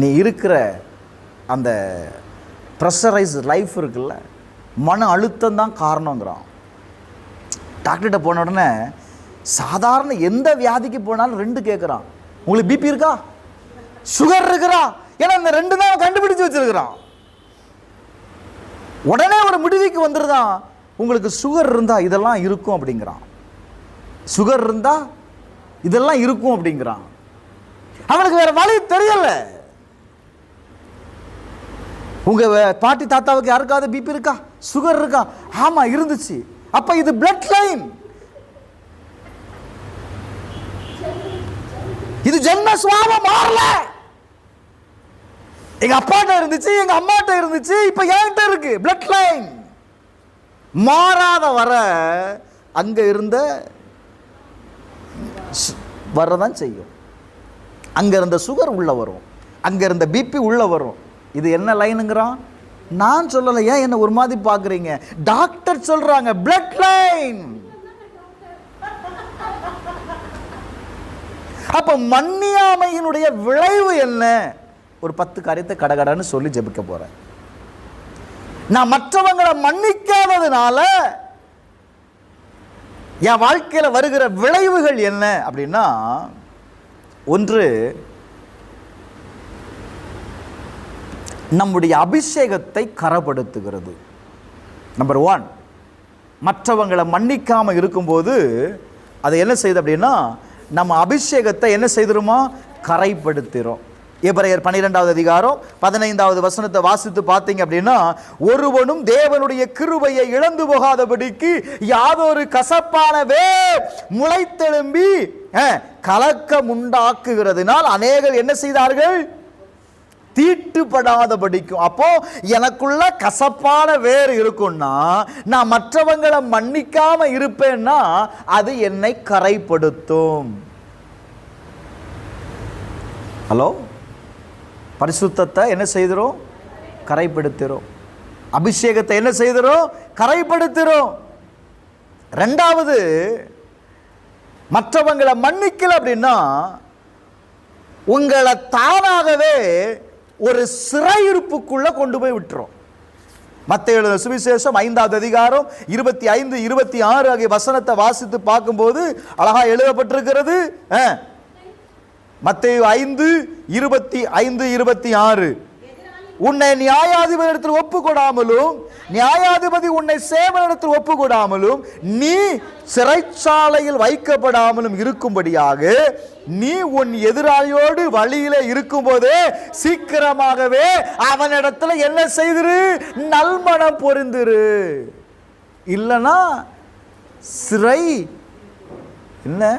நீ இருக்கிற அந்த ப்ரெஷரைஸ் லைஃப் இருக்குல்ல, மன அழுத்தம் தான் காரணங்கிறான். டாக்டர்கிட்ட போன உடனே சாதாரண எந்த வியாதிக்கு போனாலும் 2 கேட்குறான். உங்களுக்கு பிபி இருக்கா, சுகர் இருக்கிறா? ஏன்னா இந்த 2 தான் கண்டுபிடிச்சு வச்சிருக்கிறான். உடனே ஒரு முடிவுக்கு வந்துருதான், உங்களுக்கு சுகர் இருந்தா இதெல்லாம் இருக்கும் அப்படிங்கிறான். சுகர் இருந்தா இதெல்லாம் இருக்கும் அப்படிங்கிறான். அவனுக்கு வேற வழி தெரியல. உங்க பாட்டி தாத்தாவுக்கு யாருக்காவது பிபி இருக்கா, சுகர் இருக்கா? ஆமா இருந்துச்சு. அப்ப இது பிளட் லைன், இது ஜென்ம சுபாவம் மாறல. எங்க அப்பாட்ட இருந்துச்சு, எங்க அம்மாட்ட இருந்துச்சு, இப்ப என்கிட்ட இருக்கு. பிளட் லைன் மாறாத வர அங்க இருந்த வரதான் செய்யும். அங்க இருந்த சுகர் உள்ள வரும், அங்க இருந்த பிபி உள்ள வரும். இது என்ன லைனுங்கிறான்? நான் சொல்லல. ஏன் என்ன ஒரு மாதிரி பாக்குறீங்க? டாக்டர் சொல்றாங்க பிளட் லைன். அப்ப மன்னியாமையினுடைய விளைவு என்ன? ஒரு 10 காரியத்தை கடகடன்னு சொல்லி ஜெபிக்க போறேன். நான் மற்றவங்களை மன்னிக்காததுனால என் வாழ்க்கையில வருகிற விளைவுகள் என்ன அப்படின்னா, ஒன்று, நம்முடைய அபிஷேகத்தை கரப்படுத்துகிறது. நம்பர் 1, மற்றவங்களை மன்னிக்காம இருக்கும்போது அது என்ன செய்யுது அப்படின்னா, நம்ம அபிஷேகத்தை என்ன செய்திருமா? கரைப்படுத்துகிறோம். எபிரேயர் 12வது அதிகாரம் 15வது வசனத்தை வாசித்து பார்த்தீங்க அப்படின்னா, ஒருவனும் தேவனுடைய கிருபையை இழந்து போகாதபடிக்கு யாதொரு கசப்பான வேர் முளைத்தெழும்பி கலக்கம் உண்டாக்குகிறதுனால் அநேகர் என்ன செய்தார்கள்? தீட்டுப்படாதபடிக்கும். அப்போ எனக்குள்ள கசப்பான வேர் இருக்கும்னா, நான் மற்றவங்களை மன்னிக்காம இருப்பேன்னா அது என்னை கரைப்படுத்தும். ஹலோ, பரிசுத்தத்தை என்ன செய்கிறோம்? கரைப்படுத்துகிறோம். அபிஷேகத்தை என்ன செய்கிறோம்? கரைப்படுத்துகிறோம். 2வது, மற்றவங்களை மன்னிக்கல அப்படின்னா உங்களை தானாகவே ஒரு சிறையிருப்புக்குள்ள கொண்டு போய் விட்டுரும். மத்தேயு எழுதின சுவிசேஷம் 5வது அதிகாரம் 25, 26 ஆகிய வசனத்தை வாசித்து பார்க்கும்போது அழகா எழுதப்பட்டிருக்கிறது. மத்தேயு 5, 25, 26, உன்னை நியாயாதிபதியிடத்தில் ஒப்புக்கொடாமலும் நியாயாதிபதி உன்னை சேவனிடத்தில் ஒப்புக்கொடாமலும் நீ சிறைச்சாலையில் வைக்கப்படாமலும் இருக்கும்படியாக நீ உன் எதிராளியோடு வழியில இருக்கும்போதே சீக்கிரமாகவே அவனிடத்துல என்ன செய்திரு? நல்மனம் பொருந்திரு. இல்லனா சிறை என்ன?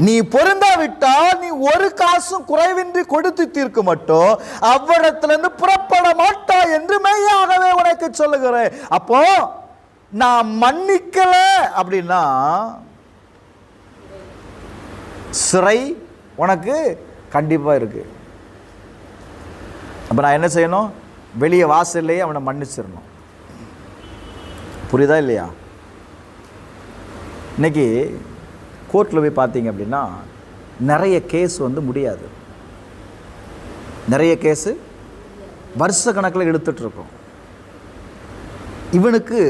நீ பொருந்தாவிட்டால் நீ ஒரு காசும் குறைவின்றி கொடுத்து தீர்க்க மாட்டோம், அவ்விடத்திலிருந்து புறப்பட மாட்டாய் என்று மெய்யாகவே உனக்கு சொல்லுகிறேன். அப்போ நான் மன்னிக்கல அப்படின்னா சிறை உனக்கு கண்டிப்பா இருக்கு. அப்ப நான் என்ன செய்யணும்? வெளியே வாசல்லையே அவனை மன்னிச்சிடணும். புரியுதா இல்லையா? இன்னைக்கு கோர்ட்டில் போய் பார்த்தீங்க அப்படின்னா நிறைய கேஸ் முடியாது. நிறைய கேஸு வருஷ கணக்கில் எடுத்துட்ருக்கோம். இவனுக்கு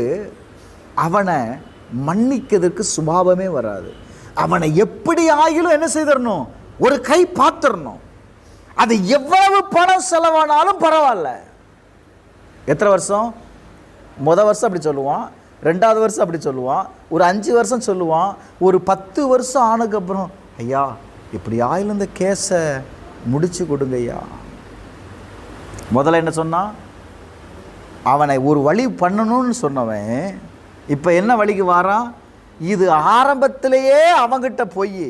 அவனை மன்னிக்கிறதுக்கு சுபாவமே வராது. அவனை எப்படி ஆகிலும் என்ன செய்திடணும்? ஒரு கை பார்த்துடணும். அது எவ்வளவு பணம் செலவானாலும் பரவாயில்ல. எத்தனை வருஷம்? முதல் வருஷம் அப்படி சொல்லுவான், 2வது வருஷம் அப்படி சொல்லுவான், ஒரு 5 வருஷம் சொல்லுவான், ஒரு 10 வருஷம் ஆனதுக்கப்புறம் ஐயா இப்படி ஆயிலும் இந்த கேஸை முடிச்சு கொடுங்க ஐயா. முதல்ல என்ன சொன்னான்? அவனை ஒரு வழி பண்ணணும்னு சொன்னவன் இப்போ என்ன வழிக்கு வாரான்? இது ஆரம்பத்திலேயே அவங்கிட்ட போய்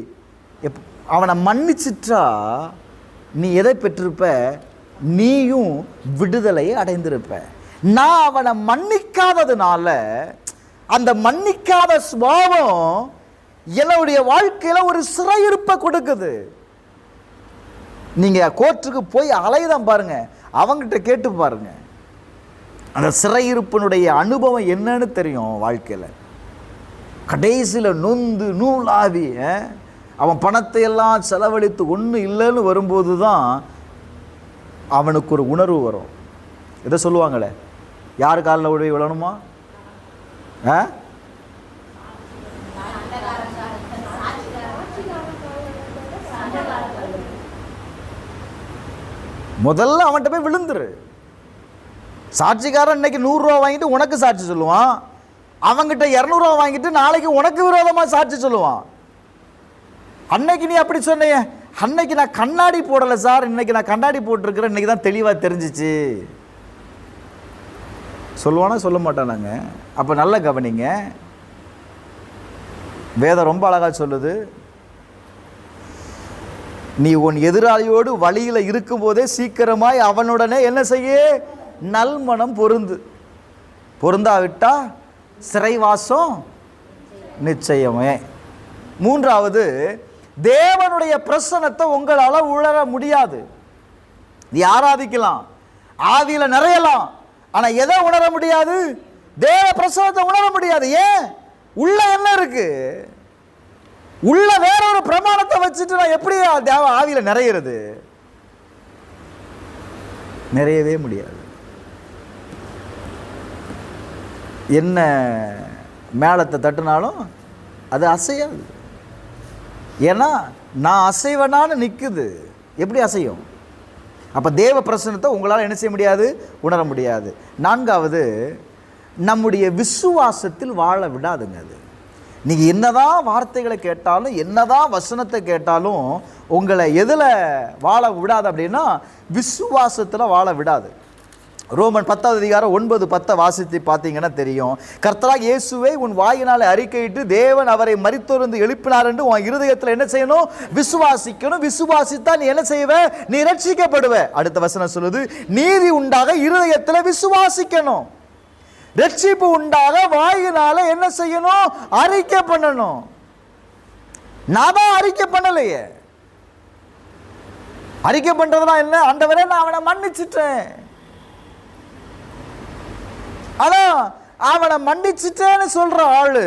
அவனை மன்னிச்சிட்டா நீ எதை பெற்றிருப்ப? நீயும் விடுதலையை அடைந்திருப்ப. நான் அவனை மன்னிக்காததுனால அந்த மன்னிக்காத சுபாவம் என்னுடைய வாழ்க்கையில ஒரு சிறையிருப்பை கொடுக்குது. நீங்க கோர்ட்டுக்கு போய் அலைதான் பாருங்க, அவங்கிட்ட கேட்டு பாருங்க, அந்த சிறையிருப்பினுடைய அனுபவம் என்னன்னு தெரியும் வாழ்க்கையில. கடைசியில் நொந்து நூலாவி அவன் பணத்தை எல்லாம் செலவழித்து ஒன்றும் இல்லைன்னு வரும்போது தான் அவனுக்கு ஒரு உணர்வு வரும். இதை சொல்லுவாங்களே, யார் காலில் உதவி விழணுமா? முதல்ல அவன்கிட்ட போய் விழுந்துரு. சாட்சிக்காரன் இன்னைக்கு 100 ரூபா வாங்கிட்டு உனக்கு சாட்சி சொல்லுவான், அவங்கிட்ட 200 ரூபா வாங்கிட்டு நாளைக்கு உனக்கு விரோதமாக சாட்சி சொல்லுவான். அன்னைக்கு நீ அப்படி சொன்னைய, அன்னைக்கு நான் கண்ணாடி போடலை சார், இன்னைக்கு நான் கண்ணாடி போட்டிருக்கிறேன், இன்னைக்கு தான் தெளிவாக தெரிஞ்சிச்சு சொல்லுவானா சொல்ல மாட்டானாங்க? அப்போ நல்ல கவனிங்க, வேதம் ரொம்ப அழகாக சொல்லுது, நீ உன் எதிராளியோடு வழியில் இருக்கும் போதே சீக்கிரமாய் அவனுடனே என்ன செய்ய? நல்மனம் பொருந்தாவிட்டா சிறைவாசம் நிச்சயமே. மூன்றாவது, தேவனுடைய பிரசன்னத்தை உங்களால் உணர முடியாது. நீ ஆராதிக்கலாம், ஆவியில நிறையலாம், ஆனா எதை உணர முடியாது? தேவ பிரசன்னத்தை உணர முடியாது. ஏன்? உள்ள என்ன இருக்கு? உள்ள வேற ஒரு பிரமாணத்தை வச்சுட்டு நான் எப்படி தேவ ஆவியில நிறையிறது? நிறையவே முடியாது. என்ன மேளத்தை தட்டினாலும் அது அசையாது. ஏன்னா நான் அசைவனான்னு நிற்குது. எப்படி அசையும்? அப்போ தேவ பிரசன்னத்தை உங்களால் என்ன செய்ய முடியாது? உணர முடியாது. நான்காவது, நம்முடைய விசுவாசத்தில் வாழ விடாதுங்க. அது நீங்கள் என்னதான் வார்த்தைகளை கேட்டாலும், என்னதான் வசனத்தை கேட்டாலும் உங்களை எதில் வாழ விடாது அப்படின்னா விசுவாசத்தில் வாழ விடாது. ரோமன் 10:9-10 வாசித்து பார்த்தீங்கன்னா தெரியும். கர்த்தராகிய இயேசுவை உன் வாயினாலே அறிக்கையிட்டு தேவன் அவரை மரித்தோரிலிருந்து எழுப்பினார் என்று உன் இருதயத்தில் என்ன செய்யணும்? விசுவாசிக்கணும். விசுவாசித்தா நீ என்ன செய்வ? நீ ரட்சிக்கப்படுவ. அடுத்த வசனம் சொல்லுது, நீதி உண்டாக இருதயத்தில் விசுவாசிக்கணும், ரட்சிப்பு உண்டாக வாயினால என்ன செய்யணும்? அறிக்கை பண்ணணும். நான் தான் அறிக்கை பண்ணலையே. அறிக்கை பண்றதுனா என்ன? ஆண்டவரே நான் அவனை மன்னிச்சிட்டேன். ஆனா அவனை மன்னிச்சிட்டேன்னு சொல்ற ஆளு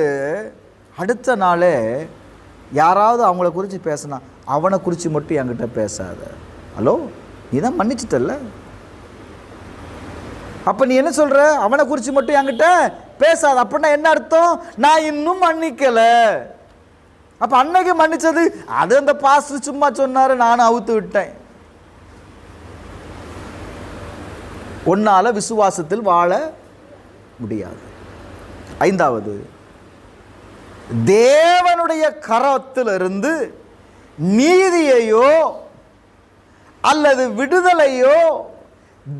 அடுத்த நாளே யாராவது அவங்கள குறித்து பேசினா அவனை குறித்து மட்டும் என்கிட்ட பேசாத. ஹலோ, நீ தான் மன்னிச்சிட்டல்ல, அப்ப நீ என்ன சொல்ற? அவனை குறித்து மட்டும் என்கிட்ட பேசாத. அப்படின்னா என்ன அர்த்தம்? நான் இன்னும் மன்னிக்கல. அப்ப அன்னைக்கு மன்னிச்சது அது அந்த பாஸ்டர் சும்மா சொன்னாரு, நானும் அவுத்து விட்டேன். உன்னால விசுவாசத்தில் வாழ முடியாது. ஐந்தாவது, தேவனுடைய கரத்திலிருந்து நீதியையோ அல்லது விடுதலையோ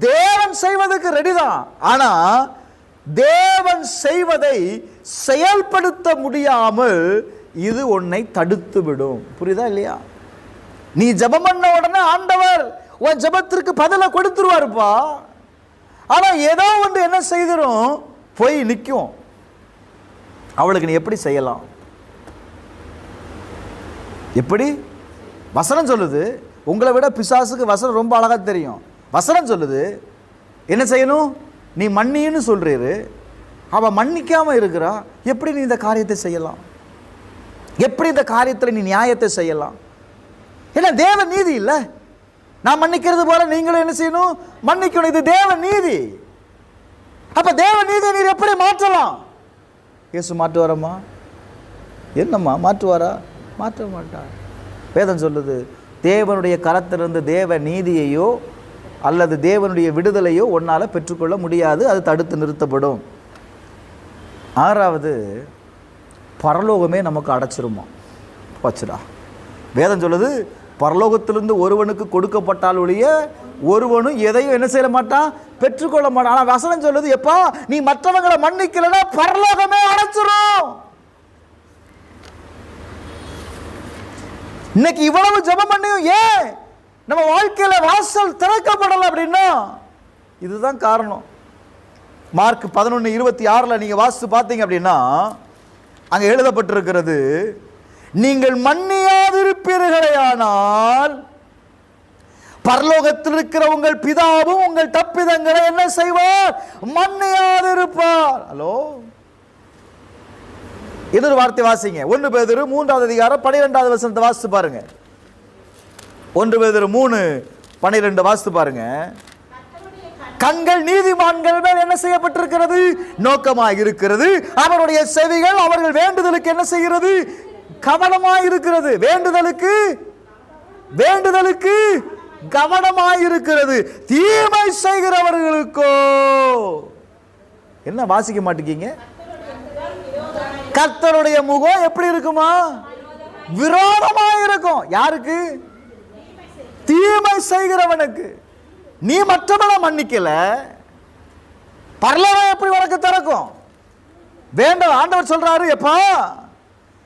தேவன் செய்வதற்கு ரெடிதான். ஆனா தேவன் செய்வதை செயல்படுத்த முடியாமல் இது உன்னை தடுத்து விடும். புரியுதா இல்லையா? நீ ஜெபம் பண்ண உடனே ஆண்டவர் உன் ஜெபத்திற்கு பதிலை கொடுத்துருவாருப்பா. ஆனா ஏதோ ஒன்று என்ன செய்திரும்? போய் நிற்கும். அவளுக்கு நீ எப்படி செய்யலாம்? எப்படி? வசனம் சொல்லுது, உங்களை விட பிசாசுக்கு வசனம் ரொம்ப அழகா தெரியும். வசனம் சொல்லுது என்ன செய்யணும்? நீ மன்னின்னு சொல்றீரு, அவ மன்னிக்காம இருக்கிறா. எப்படி நீ இந்த காரியத்தை செய்யலாம்? எப்படி இந்த காரியத்தில் நீ நியாயத்தை செய்யலாம்? ஏன்னா தேவ நீதி இல்லை. நான் மன்னிக்கிறது போல நீங்களும் என்ன செய்யணும்? மன்னிக்கணும். இது தேவ நீதி. அப்ப தேவ நீதியை நீர் எப்படி மாற்றலாம்? இயேசு மாற்றுவாரம்மா? என்னம்மா மாற்றுவாரா? மாற்ற மாட்டார். வேதம் சொல்லுது, தேவனுடைய கரத்திலிருந்து தேவ நீதியையோ அல்லது தேவனுடைய விடுதலையோ உன்னால பெற்றுக்கொள்ள முடியாது. அது தடுத்து நிறுத்தப்படும். ஆறாவது, பரலோகமே நமக்கு அடைச்சிருமா? போச்சுடா. வேதம் சொல்லுது, பரலோகத்திலிருந்து ஒருவனுக்கு கொடுக்கப்பட்டால் ஒழிய ஒருவனும் எதையும் என்ன செய்ய மாட்டான்? பெற்றுக்கொள்ள மாட்டான். ஆனா வசனம் சொல்லுது, எப்பா நீ மற்றவங்களை மன்னிக்கலன்னா பரலோகமே அடைச்சிரும். இன்னைக்கு இவ்வளவு ஜெபம் பண்ணியும் ஏன் நம்ம வாழ்க்கையில வாசல் திறக்கப்படல அப்படின்னா இதுதான் காரணம். மார்க் 11:26 நீங்க வாசித்து பார்த்தீங்க அப்படின்னா அங்க எழுதப்பட்டிருக்கிறது, நீங்கள் மன்னியாதிருப்பீர்களேயானால் பரலோகத்தில் இருக்கிற உங்கள் பிதாவும் உங்கள் தப்பிதங்களை என்ன செய்வார்? மன்னியாதிருப்பார். ஹலோ, இன்னொரு வார்த்தை வாசிங்க. 1 பேதுரு 3வது அதிகாரம் 12வது வசனத்தை வாசித்து பாருங்க. 1 பேதுரு 3:12 வாசித்து பாருங்க. கண்கள் நீதிமான்கள் மேல் என்ன செய்யப்பட்டிருக்கிறது? நோக்கமாக இருக்கிறது. அவருடைய செவிகள் அவர்கள் வேண்டுதலுக்கு என்ன செய்கிறது? கவனமாக இருக்கிறது. வேண்டுதலுக்கு கவனமாக இருக்கிறது. தீமை செய்கிறவர்களுக்கோ என்ன வாசிக்க மாட்டீங்க? கர்த்தருடைய முகம் எப்படி இருக்குமா? விரோதமாக இருக்கும். யாருக்கு? தீமை செய்கிறவனுக்கு. நீ மற்றவனை மன்னிக்கல, பரலோகம் எப்படி உனக்கு திறக்கும்? வேண்டாம். ஆண்டவர் சொல்றாரு, எப்பா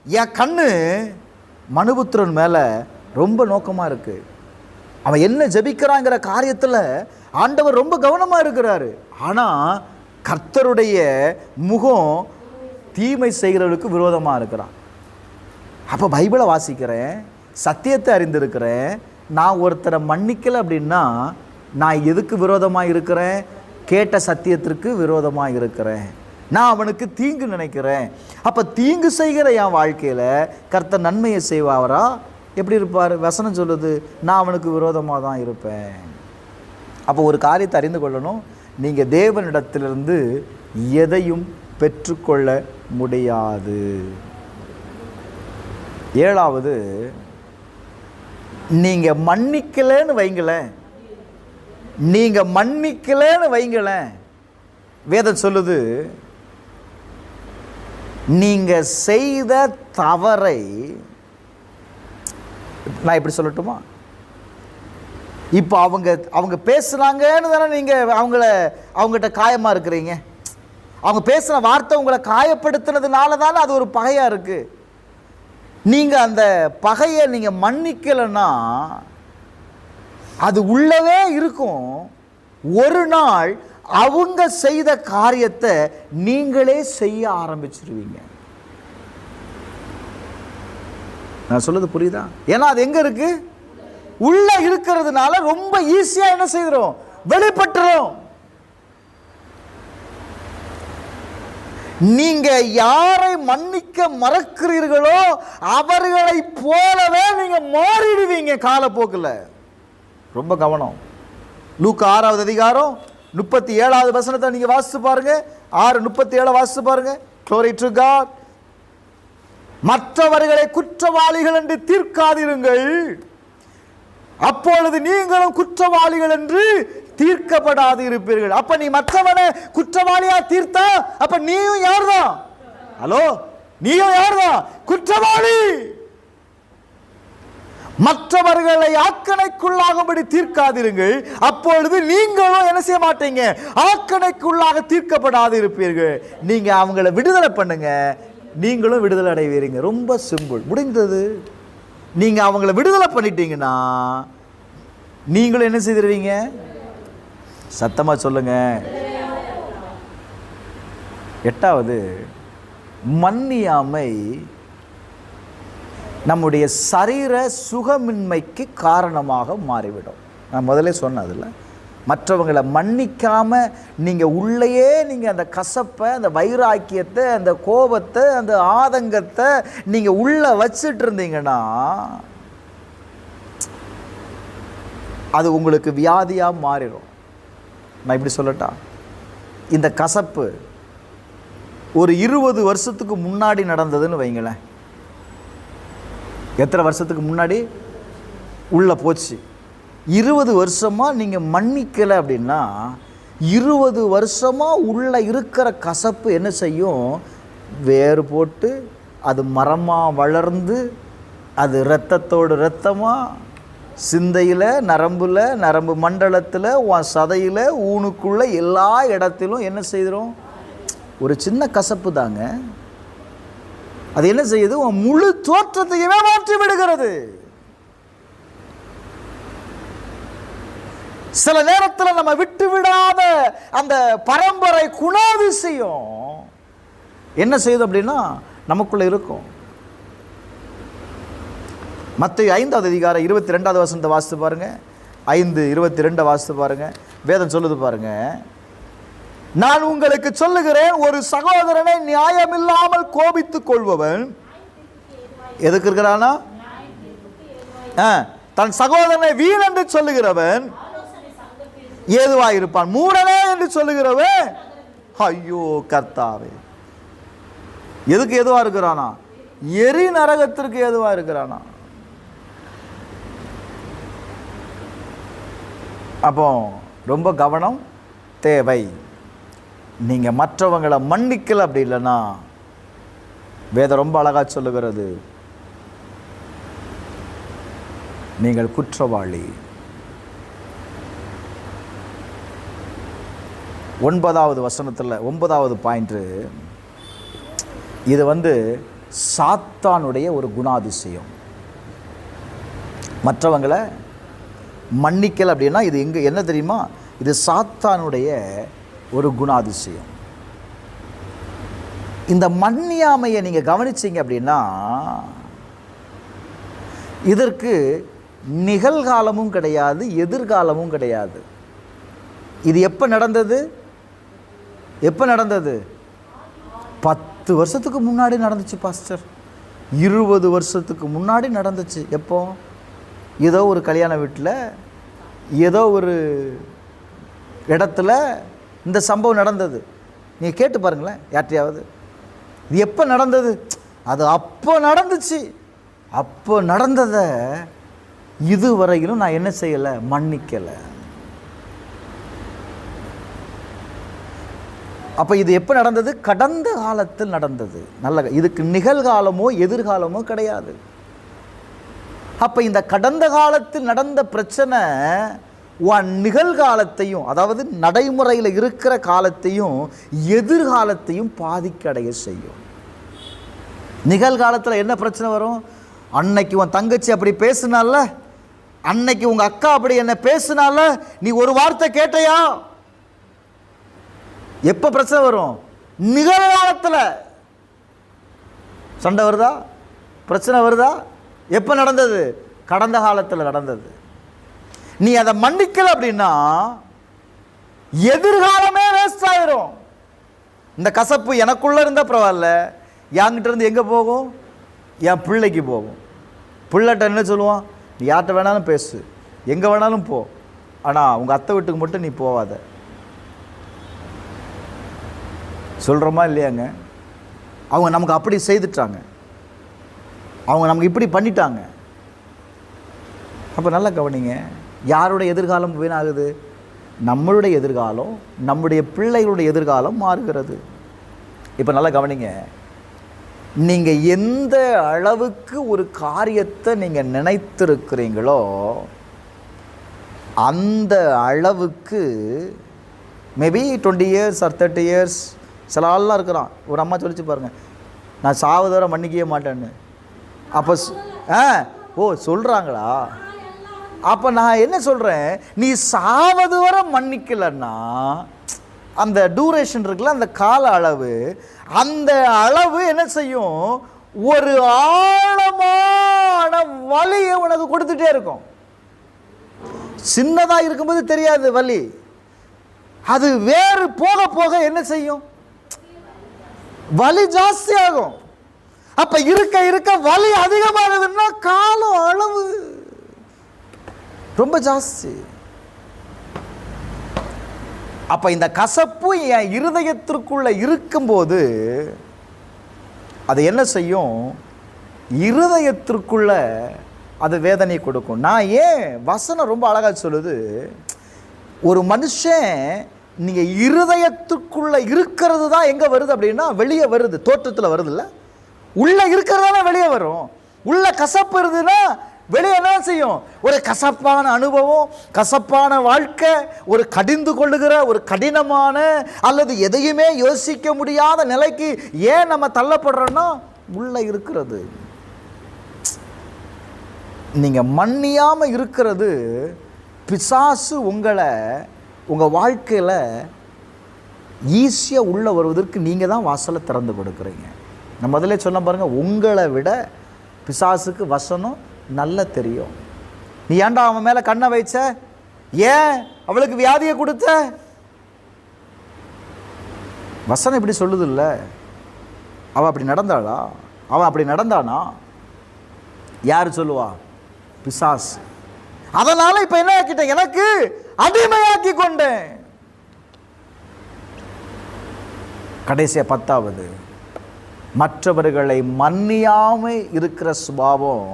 என் கண்ணு மனுபுத்திரன் மேல ரொம்ப நோக்கமா இருக்கு. அவன் என்ன ஜெபிக்கிறாங்கிற காரியத்துல ஆண்டவர் ரொம்ப கவனமா இருக்கிறாரு. ஆனா கர்த்தருடைய முகம் தீமை செய்கிறவர்களுக்கு விரோதமா இருக்கிறான். அப்ப பைபிளை வாசிக்கிறேன், சத்தியத்தை அறிந்திருக்கிறேன். நான் ஒருத்தரை மன்னிக்கல அப்படின்னா நான் எதுக்கு விரோதமாக இருக்கிறேன்? கேட்ட சத்தியத்திற்கு விரோதமாக இருக்கிறேன். நான் அவனுக்கு தீங்கு நினைக்கிறேன். அப்போ தீங்கு செய்கிற என் வாழ்க்கையில் கர்த்தர் நன்மையை செய்வாரா? எப்படி இருப்பார்? வசனம் சொல்லுது, நான் அவனுக்கு விரோதமாக தான் இருப்பேன். அப்போ ஒரு காரியத்தை அறிந்து கொள்ளணும், நீங்கள் தேவனிடத்திலிருந்து எதையும் பெற்றுக்கொள்ள முடியாது. 7வது, நீங்கள் மன்னிக்கலன்னு வைங்களேன், வேதம் சொல்லுது, நீங்க செய்த தவறை, நான் இப்படி சொல்லட்டுமா, இப்போ அவங்க பேசுறாங்கன்னு தானே நீங்க அவங்ககிட்ட காயமா இருக்கிறீங்க. அவங்க பேசுன வார்த்தை உங்களை காயப்படுத்தினதுனால தானே அது ஒரு பகையா இருக்கு. நீங்க அந்த பகையை நீங்க மன்னிக்கலைன்னா அது உள்ளவே இருக்கும். ஒரு நாள் அவங்க செய்த காரியத்தை நீங்களே செய்ய ஆரம்பிச்சிருவீங்க. நான் சொல்றது புரியுதா? ஏன்னா அது எங்க இருக்கு? உள்ள இருக்கிறதுனால ரொம்ப ஈஸியா என்ன செய்கிறோம்? வெளிப்பட்டுரும். நீங்க யாரை மன்னிக்க மறக்கிறீர்களோ அவர்களை போலவே நீங்க மாறிடுவீங்க காலப்போக்கில். ரொம்ப கவனம். லூக்கா 6வது அதிகாரம் 37வது வசனத்தை நீங்க வாசித்து பாருங்க. 6:37 வாசித்து பாருங்க. Glory to God. மற்றவர்களை குற்றவாளிகள் என்று தீர்க்காதிருங்கள், அப்பொழுது நீங்களும் குற்றவாளிகள் என்று தீர்க்கப்படாது இருப்பீர்கள். அப்ப நீ மற்றவனை குற்றவாளியா தீர்த்தா அப்ப நீயும் யார்தான்? ஹலோ, நீயும் யார்தான்? குற்றவாளி. மற்றவர்களை ஆக்கணைக்குள்ளாகும்படி தீர்க்காதிருங்கள், அப்பொழுது நீங்களும் என்ன செய்ய மாட்டீங்க? ஆக்கணைக்குள்ளாக தீர்க்கப்படாது இருப்பீர்கள். நீங்க அவங்கள விடுதலை பண்ணுங்க, நீங்களும் விடுதலை அடைவீங்க. ரொம்ப சிம்பிள், முடிந்தது. நீங்க அவங்கள விடுதலை பண்ணிட்டீங்கன்னா நீங்களும் என்ன செய்திருவீங்க? சத்தமா சொல்லுங்க. 8வது, மன்னியாமை நம்முடைய சரீர சுகமின்மைக்கு காரணமாக மாறிவிடும். நான் முதல்ல சொன்னதில்ல, மற்றவங்களை மன்னிக்காம நீங்க உள்ளேயே நீங்க அந்த கசப்பை, அந்த வைராக்கியத்தை, அந்த கோபத்தை, அந்த ஆதங்கத்தை நீங்க உள்ள வச்சிட்டு இருந்தீங்கன்னா அது உங்களுக்கு வியாதியா மாறிடும். நான் இப்படி சொல்லட்டா, இந்த கசப்பு ஒரு 20 வருஷத்துக்கு முன்னாடி நடந்ததுன்னு வைங்களேன். எத்தனை வருஷத்துக்கு முன்னாடி உள்ள போச்சு? 20 வருஷமா நீங்க மன்னிக்கலை அப்படின்னா 20 வருஷமா உள்ள இருக்கிற கசப்பு என்ன செய்யும்? வேறு போட்டு அது மரமா வளர்ந்து அது இரத்தத்தோடு இரத்தமா சிந்தையில், நரம்புல, நரம்பு மண்டலத்தில், உன் சதையில், ஊனுக்குள்ள எல்லா இடத்திலும் என்ன செய்கிறோம்? ஒரு சின்ன கசப்பு தாங்க. அது என்ன செய்யுது? உன் முழு தோற்றத்தையுமே மாற்றி விடுகிறது. சில நேரத்தில் நம்ம விட்டு விடாத அந்த பரம்பரை குணாதிசயம் என்ன செய்யுது அப்படின்னா நமக்குள்ள இருக்கும். மத்தேயு 5வது அதிகாரம் 22வது வசனத்தை வாசித்து பாருங்க. 5:22 வாசித்து பாருங்க. வேதம் சொல்லுது பாருங்க, நான் உங்களுக்கு சொல்லுகிறேன், ஒரு சகோதரனை நியாயமில்லாமல் கோபித்துக் கொள்பவன் எதுக்கு இருக்கிறானா? தன் சகோதரனை வீண் என்று சொல்லுகிறவன் ஏதுவாயிருப்பான். மூடனே என்று சொல்லுகிறவன் ஐயோ கர்த்தாவே, எதுக்கு ஏதுவா இருக்கிறானா? எரி நரகத்திற்கு ஏதுவா இருக்கிறானா? அப்போ ரொம்ப கவனம் தேவை. நீங்க மற்றவங்களை மன்னிக்கல அப்படி இல்லைன்னா, வேதம் ரொம்ப அழகா சொல்லுகிறது, நீங்கள் குற்றவாளி. 9வது வசனத்தில் 9வது பாயிண்ட், இது சாத்தானுடைய ஒரு குணாதிசயம். மற்றவங்களை மன்னிக்கல அப்படின்னா இது எங்க என்ன தெரியுமா? இது சாத்தானுடைய ஒரு குணாதிசயம். இந்த மன்னியாமையை நீங்க கவனிச்சீங்க அப்படின்னா, இதற்கு நிகழ்காலமும் கிடையாது, எதிர்காலமும் கிடையாது. இது எப்ப நடந்தது? 10 வருஷத்துக்கு முன்னாடி நடந்துச்சு பாஸ்டர். 20 வருஷத்துக்கு முன்னாடி நடந்துச்சு. எப்போ? ஏதோ ஒரு கல்யாண வீட்டில், ஏதோ ஒரு இடத்துல இந்த சம்பவம் நடந்தது. நீங்கள் கேட்டு பாருங்களேன் யார்ட்டையாவது, இது எப்போ நடந்தது? அது அப்போ நடந்துச்சு. அப்போ நடந்ததை இதுவரையிலும் நான் என்ன செய்யலை? மன்னிக்கலை. அப்போ இது எப்போ நடந்தது? கடந்த காலத்தில் நடந்தது. நல்ல, இதுக்கு நிகழ்காலமோ எதிர்காலமோ கிடையாது. அப்போ இந்த கடந்த காலத்தில் நடந்த பிரச்சனை நிகழ்காலத்தையும், அதாவது நடைமுறையில் இருக்கிற காலத்தையும் எதிர்காலத்தையும் பாதிக்கடைய செய்யும். நிகழ்காலத்தில் என்ன பிரச்சனை வரும்? அன்னைக்கு உன் தங்கச்சி அப்படி பேசினால, அன்னைக்கு உங்க அக்கா அப்படி என்ன பேசினால, நீ ஒரு வார்த்தை கேட்டையா? எப்ப பிரச்சனை வரும்? நிகழ்காலத்தில் சண்டை வருதா? பிரச்சனை வருதா? எப்ப நடந்தது? கடந்த காலத்தில் நடந்தது. நீ அதை மன்னிக்கல அப்படின்னா எதிர்காலமே வேஸ்ட் ஆயிரும். இந்த கசப்பு எனக்குள்ள இருந்தா பரவாயில்ல, என்கிட்ட இருந்து எங்க போகும்? என் பிள்ளைக்கு போகும். பிள்ளைகிட்ட என்ன சொல்லுவான்? நீ யார்கிட்ட வேணாலும் பேசு, எங்க வேணாலும் போ, ஆனா உங்க அத்தை வீட்டுக்கு மட்டும் நீ போவாத. சொல்றோமா இல்லையாங்க? அவங்க நமக்கு அப்படி செய்துட்டாங்க, அவங்க நமக்கு இப்படி பண்ணிட்டாங்க. அப்போ நல்லா கவனிங்க, யாருடைய எதிர்காலம் வீணாகுது? நம்மளுடைய எதிர்காலம், நம்முடைய பிள்ளைகளுடைய எதிர்காலம் மாறுகிறது. இப்போ நல்லா கவனிங்க, நீங்கள் எந்த அளவுக்கு ஒரு காரியத்தை நீங்கள் நினைத்திருக்கிறீங்களோ அந்த அளவுக்கு மேபி 20 இயர்ஸ் ஆர் 30 இயர்ஸ் சில ஆள்லாம் இருக்கிறான். ஒரு அம்மா சொல்லிச்சு பாருங்கள், நான் சாவதவரை மன்னிக்கவே மாட்டேன்னு. அப்போ சொல்கிறாங்களா? அப்போ நான் என்ன சொல்கிறேன், நீ சாவது வரை மன்னிக்கலன்னா அந்த டூரேஷன் இருக்குல்ல, அந்த கால அளவு, அந்த அளவு என்ன செய்யும்? ஒரு ஆழமான வலியை உனக்கு கொடுத்துட்டே இருக்கும். சின்னதாக இருக்கும்போது தெரியாது வலி, அது வேறு போக போக என்ன செய்யும்? வலி ஜாஸ்தி ஆகும். அப்ப இருக்க இருக்க வலி அதிகமாகுதுன்னா காலம் அளவு ரொம்ப ஜாஸ்தி. அப்ப இந்த கசப்பு என் இருதயத்திற்குள்ள இருக்கும்போது அது என்ன செய்யும்? இருதயத்திற்குள்ள அது வேதனை கொடுக்கும். நான் ஏன் வசனம் ரொம்ப அழகா சொல்லுது, ஒரு மனுஷன் நீங்க இருதயத்துக்குள்ள இருக்கிறது தான் எங்க வருது அப்படின்னா வெளியே வருது, தோற்றத்தில் வருது இல்ல, உள்ள இருக்கிறதான வெளியே வரும். உள்ள கசப்பு இருதுன்னா வெளியே என்ன செய்யும்? ஒரு கசப்பான அனுபவம், கசப்பான வாழ்க்கை, ஒரு கடிந்து கொள்ளுகிற ஒரு கடினமான அல்லது எதையுமே யோசிக்க முடியாத நிலைக்கு ஏன் நம்ம தள்ளப்படுறோம்னா உள்ள இருக்கிறது. நீங்க மன்னியாம இருக்கிறது, பிசாசு உங்களை உங்க வாழ்க்கையில ஈஸியா உள்ள வருவதற்கு நீங்க தான் வாசலை திறந்து கொடுக்குறீங்க. நான் முதல்ல சொன்ன பாருங்க, உங்களை விட பிசாசுக்கு வசனம் நல்லா தெரியும். நீ ஏன்டா அவன் மேல கண்ணை வைச்ச? ஏன் அவளுக்கு வியாதியை கொடுத்த? வசனம் இப்படி சொல்லுது இல்லை. அவள் அப்படி நடந்தாளா? அவன் அப்படி நடந்தானா? யார் சொல்லுவா? பிசாசு. அதனால இப்ப என்ன ஆக்கிட்டேன்? எனக்கு அடிமையாக்கி கொண்டேன். கடைசியா 10வது, மற்றவர்களை மன்னியாமை இருக்கிற சுபாவம்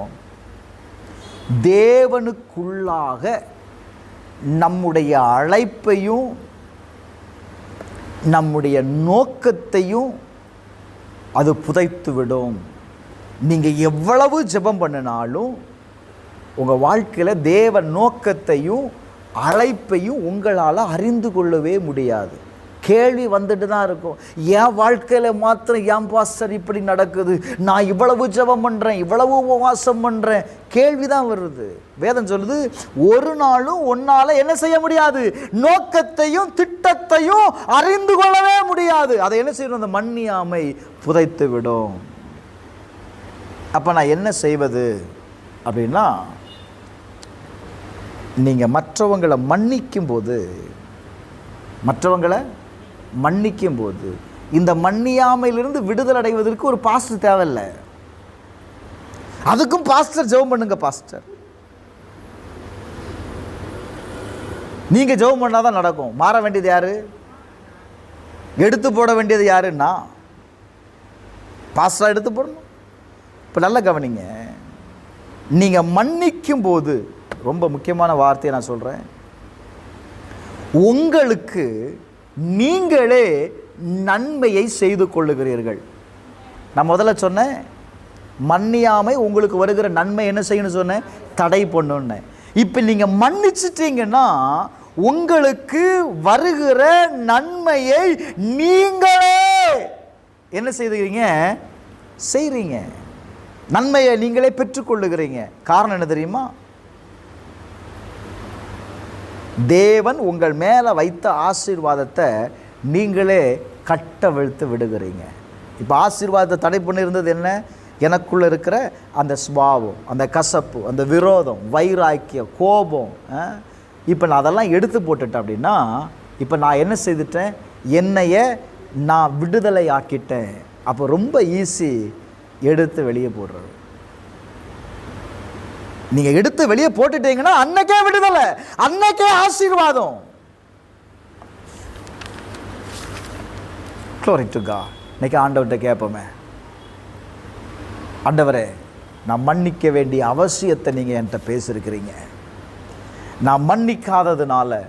தேவனுக்குள்ளாக நம்முடைய அழைப்பையும் நம்முடைய நோக்கத்தையும் அது புதைத்து விடும். நீங்க எவ்வளவு ஜெபம் பண்ணினாலும் உங்க வாழ்க்கையில தேவ நோக்கத்தையும் அழைப்பையும் உங்களால் அறிந்து கொள்ளவே முடியாது. கேள்வி வந்துட்டு தான் இருக்கும். என் வாழ்க்கையில மாத்திரம் ஏன் பாஸ்டர் இப்படி நடக்குது? நான் இவ்வளவு ஜெபம் பண்றேன், இவ்வளவு உபவாசம் பண்றேன். கேள்விதான் வருது. வேதம் சொல்லுது, ஒரு நாளும் உன்னால என்ன செய்ய முடியாது? நோக்கத்தையும் திட்டத்தையும் அறிந்து கொள்ளவே முடியாது. அதை என்ன செய்யணும்? அந்த மன்னியாமை புதைத்து விடும். அப்ப நான் என்ன செய்வது அப்படின்னா, நீங்க மற்றவங்களை மன்னிக்கும் போது இந்த மன்னியாமையிலிருந்து விடுதலை அடைவதற்கு ஒரு பாஸ்டர் தேவையில்லை. அதுக்கும் பாஸ்டர் ஜெபம் பண்ணுங்க. பாஸ்டர் நீங்க ஜெபம் பண்ணாதான் நடக்கும். மாற வேண்டியது யாரு? எடுத்து போட வேண்டியது யாருன்னா பாஸ்டர் எடுத்து போடணும். இப்போ நல்லா கவனிங்க. நீங்க மன்னிக்கும் போது ரொம்ப முக்கியமான வார்த்தையை நான் சொல்றேன். உங்களுக்கு நீங்களே நன்மையை செய்து கொள்ளுகிறீர்கள். நான் முதல்ல சொன்னேன், மன்னியாமை உங்களுக்கு வருகிற நன்மை என்ன செய்யணும் சொன்னேன்? தடை பண்ணுன்னு. இப்போ நீங்க மன்னிச்சிட்டீங்கன்னா உங்களுக்கு வருகிற நன்மையை நீங்களே என்ன செய்கிறீங்க? செய்கிறீங்க. நன்மையை நீங்களே பெற்றுக்கொள்ளுகிறீங்க. காரணம் என்ன தெரியுமா? தேவன் உங்கள் மேலே வைத்த ஆசீர்வாதத்தை நீங்களே கட்டவிழ்த்து விடுகிறீங்க. இப்போ ஆசீர்வாதத்தை தடை பண்ணியிருந்தது என்ன? எனக்குள்ளே இருக்கிற அந்த சுபாவம், அந்த கசப்பு, அந்த விரோதம், வைராக்கியம், கோபம். இப்போ நான் அதெல்லாம் எடுத்து போட்டுட்டேன் அப்படின்னா, இப்போ நான் என்ன செய்துட்டேன்? என்னைய நான் விடுதலை ஆக்கிட்டேன். அப்போ ரொம்ப ஈஸி எடுத்து வெளியே போடுறது. நீங்க எடுத்து வெளியே போட்டுட்டீங்கன்னா அன்னைக்கே விடுதலை, அன்னைக்கே ஆசீர்வாதம். Glory to God. இன்னைக்கு ஆண்டவர்கிட்ட கேட்போமே, ஆண்டவரே நான் மன்னிக்க வேண்டிய அவசியத்தை நீங்க என்கிட்ட பேசியிருக்கிறீங்க. நான் மன்னிக்காததுனால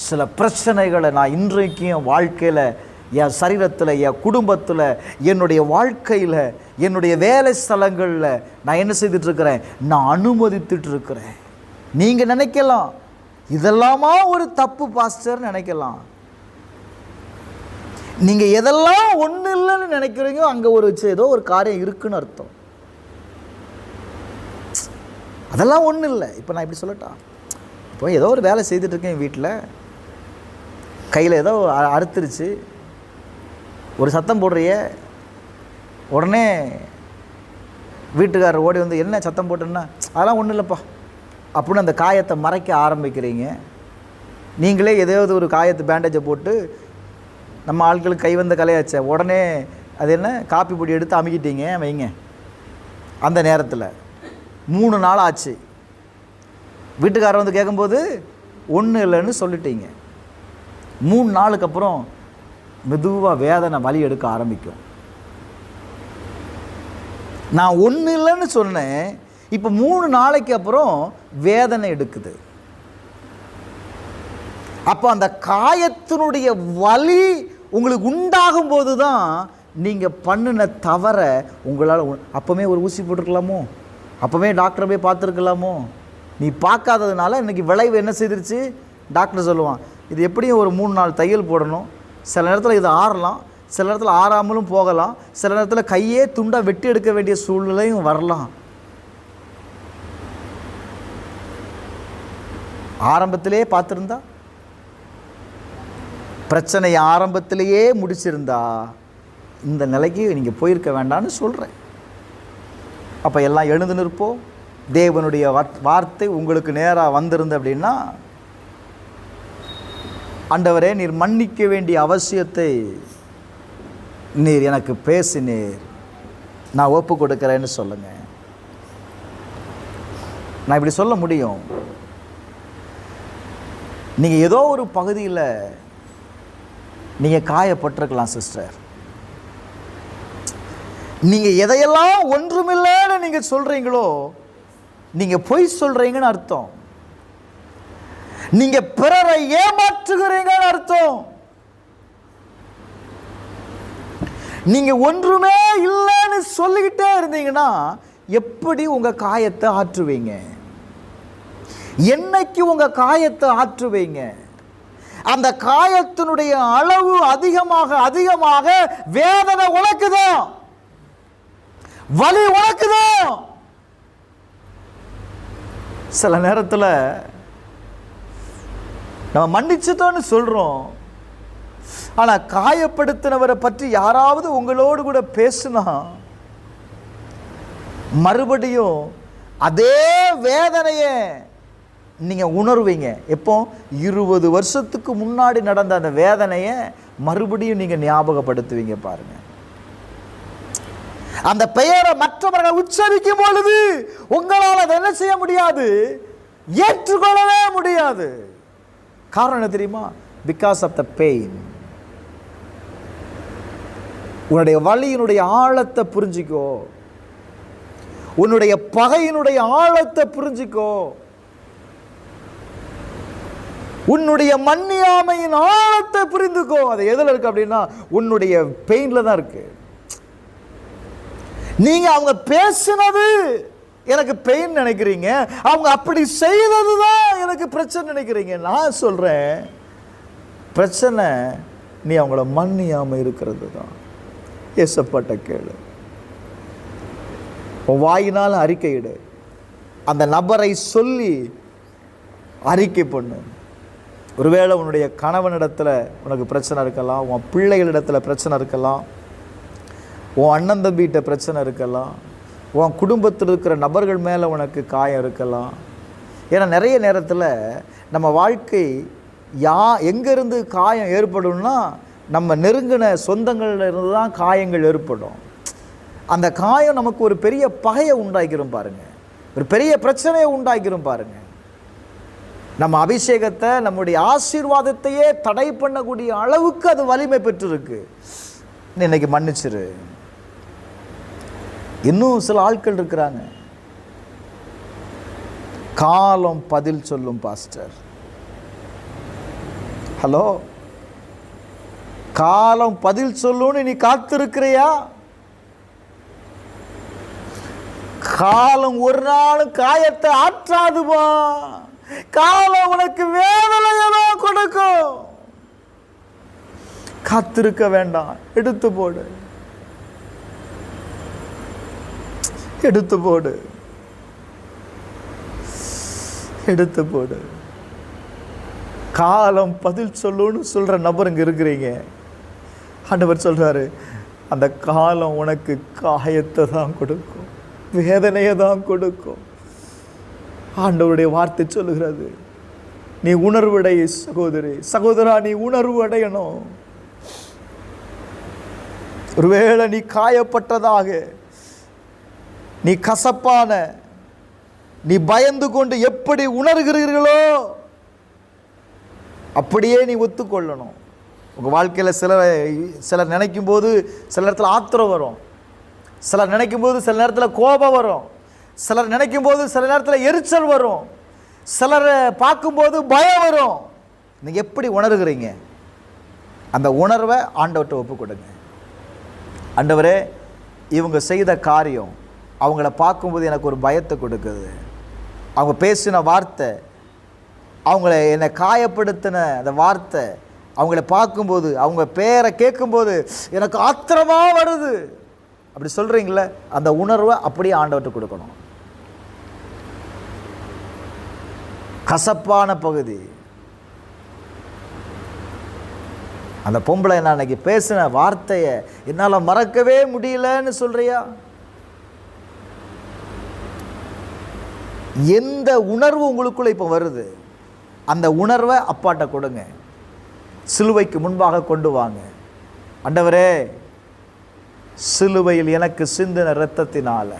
சில பிரச்சனைகளை நான் இன்றைக்கும் வாழ்க்கையில், என் சரீரத்தில், என் குடும்பத்தில், என்னுடைய வாழ்க்கையில், என்னுடைய வேலை ஸ்தலங்களில் நான் என்ன செய்துட்டு இருக்கிறேன்? நான் அனுமதித்துட்டு இருக்கிறேன். நீங்கள் நினைக்கலாம், இதெல்லாமா ஒரு தப்பு பாஸ்டர் நினைக்கலாம். நீங்கள் எதெல்லாம் ஒன்றும் இல்லைன்னு நினைக்கிறீங்க, அங்கே ஒரு ஏதோ ஒரு காரியம் இருக்குன்னு அர்த்தம். அதெல்லாம் ஒன்றும் இல்லை. இப்போ நான் இப்படி சொல்லட்டா, இப்போ ஏதோ ஒரு வேலை செய்துட்டு இருக்கேன் வீட்டில், கையில் ஏதோ அறுத்துருச்சு, ஒரு சத்தம் போடுறிய, உடனே வீட்டுக்காரர் ஓடி வந்து என்ன சத்தம் போட்டேன்னா, அதெல்லாம் ஒன்றும் இல்லைப்பா அப்படின்னு அந்த காயத்தை மறைக்க ஆரம்பிக்கிறீங்க. நீங்களே ஏதாவது ஒரு காயத்து பேண்டேஜை போட்டு, நம்ம ஆட்களுக்கு கை வந்த கலையாச்ச உடனே அது என்ன காப்பி பொடி எடுத்து அமுக்கிட்டீங்க வைங்க. அந்த நேரத்தில் 3 நாள் ஆச்சு. வீட்டுக்காரர் வந்து கேட்கும்போது ஒன்றும் இல்லைன்னு சொல்லிட்டீங்க. 3 நாளுக்கு அப்புறம் மெதுவாக வேதனை வலி எடுக்க ஆரம்பிக்கும். நான் ஒன்றும் இல்லைன்னு சொன்னேன், இப்போ 3 நாளைக்கு அப்புறம் வேதனை எடுக்குது. அப்போ அந்த காயத்தினுடைய வலி உங்களுக்கு உண்டாகும் போது தான் நீங்கள் பண்ணின தவற உங்களால், அப்போவே ஒரு ஊசி போட்டிருக்கலாமோ, அப்போவே டாக்டரை போய் பார்த்துருக்கலாமோ, நீ பார்க்காததுனால இன்றைக்கி விளைவு என்ன செய்திருச்சு? டாக்டர் சொல்லுவான், இது எப்படியும் ஒரு 3 நாள் தையல் போடணும், சில நேரத்தில் இது ஆறலாம், சில நேரத்தில் ஆறாமலும் போகலாம், சில நேரத்தில் கையே துண்டாக வெட்டி எடுக்க வேண்டிய சூழ்நிலையும் வரலாம். ஆரம்பத்திலே பார்த்துருந்தா, பிரச்சனையை ஆரம்பத்திலேயே முடிச்சிருந்தா இந்த நிலைக்கு நீங்கள் போயிருக்க வேண்டாம்னு சொல்கிறேன். அப்போ எல்லாம் எழுந்து நிற்போம். தேவனுடைய வார்த்தை உங்களுக்கு நேராக வந்திருந்து அப்படின்னா, ஆண்டவரே நீர் மன்னிக்க வேண்டிய அவசியத்தை நீர் எனக்கு பேசினீர், நான் ஒப்பு கொடுக்கிறேன்னு சொல்லுங்க. நான் இப்படி சொல்ல முடியும். நீங்க ஏதோ ஒரு பகுதியில் நீங்க காயப்பட்டிருக்கலாம் சிஸ்டர். நீங்க எதையெல்லாம் ஒன்றுமில்லைன்னு நீங்க சொல்றீங்களோ நீங்க பொய் சொல்றீங்கன்னு அர்த்தம். நீங்க பிறரை ஏமாற்றுகிறீங்கன்னு அர்த்தம். நீங்க ஒன்றுமே இல்லைன்னு சொல்லிக்கிட்டே இருந்தீங்கன்னா எப்படி உங்க காயத்தை ஆற்றுவீங்க? என்னைக்கு உங்க காயத்தை ஆற்றுவீங்க? அந்த காயத்தினுடைய அளவு அதிகமாக அதிகமாக வேதனை உனக்குதான், வலி உனக்குதான். சில நேரத்தில் நம்ம மன்னிச்சுட்டோன்னு சொல்றோம், ஆனா காயப்படுத்தினவரை பற்றி யாராவது உங்களோடு கூட பேசுனா மறுபடியும் அதே வேதனையை நீங்க உணர்வீங்க. எப்போ 20 வருஷத்துக்கு முன்னாடி நடந்த அந்த வேதனையை மறுபடியும் நீங்க ஞாபகப்படுத்துவீங்க. பாருங்க, அந்த பெயரை மற்றவர்கள் உச்சரிக்கும் பொழுது உங்களால் அதை என்ன செய்ய முடியாது? ஏற்றுக்கொள்ளவே முடியாது. காரணம் என்ன தெரியுமா? Because of the pain. உன்னுடைய வலியினுடைய ஆழத்தை புரிஞ்சிக்கோ, உன்னுடைய பகையினுடைய ஆழத்தை புரிஞ்சிக்கோ, உன்னுடைய மன்னியாமையின் ஆழத்தை புரிந்துக்கோ. அது எதுல இருக்கு அப்படின்னா உன்னுடைய பெயின்ல தான் இருக்கு. நீங்க அவங்க பேசினது எனக்கு பெயின் நினைக்கிறீங்க, அவங்க அப்படி செய்ததுதான் எனக்கு பிரச்சனை நினைக்கிறீங்க. நான் சொல்றேன், பிரச்சனை நீ அவங்கள மன்னியாம இருக்கிறது தான். ஏசப்பட்ட கேளு, வாயினால் அறிக்கையிடு, அந்த நபரை சொல்லி அறிக்கை பண்ணு. ஒருவேளை உன்னுடைய கணவனிடத்தில் உனக்கு பிரச்சனை இருக்கலாம், உன் பிள்ளைகளிடத்தில் பிரச்சனை இருக்கலாம், உன் அண்ணன் தம்பிகிட்ட பிரச்சனை இருக்கலாம், உன் குடும்பத்தில் இருக்கிற நபர்கள் மேலே உனக்கு காயம் இருக்கலாம். ஏன்னா நிறைய நேரத்தில் நம்ம வாழ்க்கை எங்கேருந்து காயம் ஏற்படும்னா நம்ம நெருங்கின சொந்தங்கள்ல இருந்து தான் காயங்கள் ஏற்படும். அந்த காயம் நமக்கு ஒரு பெரிய பகையை உண்டாக்கிரும் பாருங்க, ஒரு பெரிய பிரச்சனையை உண்டாக்கிரும் பாருங்க. நம்ம அபிஷேகத்தை, நம்முடைய ஆசீர்வாதத்தையே தடை பண்ணக்கூடிய அளவுக்கு அது வலிமை பெற்றிருக்கு. இன்னைக்கு மன்னிச்சிரு. இன்னும் சில ஆட்கள் இருக்கிறாங்க, காலம் பதில் சொல்லும் பாஸ்டர். ஹலோ, காலம் பதில் சொல்லுன்னு நீ காத்திருக்கிறியா? காலம் ஒரு நாளும் காயத்தை ஆற்றாதுமா. காலம் உனக்கு வேதனையதான் கொடுக்கும். காத்திருக்க வேண்டாம், எடுத்து போடு, எடுத்து போடு, எடுத்து போடு. காலம் பதில் சொல்லுன்னு சொல்ற நபருங்க இருக்கிறீங்க. ஆண்டவர் சொல்றாரு, அந்த காலம் உனக்கு காயத்தை தான் கொடுக்கும், வேதனையை தான் கொடுக்கும். ஆண்டவருடைய வார்த்தை சொல்லுகிறது, நீ உணர்வடை சகோதரி, சகோதரா, நீ உணர்வு அடையணும். ஒருவேளை நீ காயப்பட்டதாக, நீ கசப்பான, நீ பயந்து கொண்டு எப்படி உணர்கிறீர்களோ அப்படியே நீ ஒத்துக்கொள்ளணும். உங்கள் வாழ்க்கையில் சிலர் நினைக்கும் போது சில நேரத்தில் ஆத்திரம் வரும், சிலர் நினைக்கும் போது சில நேரத்தில் கோபம் வரும், சிலர் நினைக்கும் போது சில நேரத்தில் எரிச்சல் வரும், சிலரை பார்க்கும்போது பயம் வரும். நீங்கள் எப்படி உணர்கிறீங்க? அந்த உணர்வை ஆண்டவர்கிட்ட ஒப்பு கொடுங்க. ஆண்டவரே, இவங்க செய்த காரியம் அவங்கள பார்க்கும்போது எனக்கு ஒரு பயத்தை கொடுக்குது, அவங்க பேசின வார்த்தை, அவங்கள என்னை காயப்படுத்தின அந்த வார்த்தை, அவங்கள பார்க்கும்போது, அவங்க பேரை கேட்கும்போது எனக்கு ஆத்திரமாக வருது. அப்படி சொல்கிறீங்களே, அந்த உணர்வை அப்படியே ஆண்டவர்கிட்ட கொடுக்கணும். கசப்பான பகுதி, அந்த பொம்பளை நான் அன்னைக்கு பேசின வார்த்தையை என்னால் மறக்கவே முடியலன்னு சொல்றியா? எந்த உணர்வு உங்களுக்குள்ள இப்போ வருது, அந்த உணர்வை அப்பாட்ட கொடுங்க, சிலுவைக்கு முன்பாக கொண்டு வாங்க. ஆண்டவரே, சிலுவையில் எனக்கு சிந்தின இரத்தத்தினால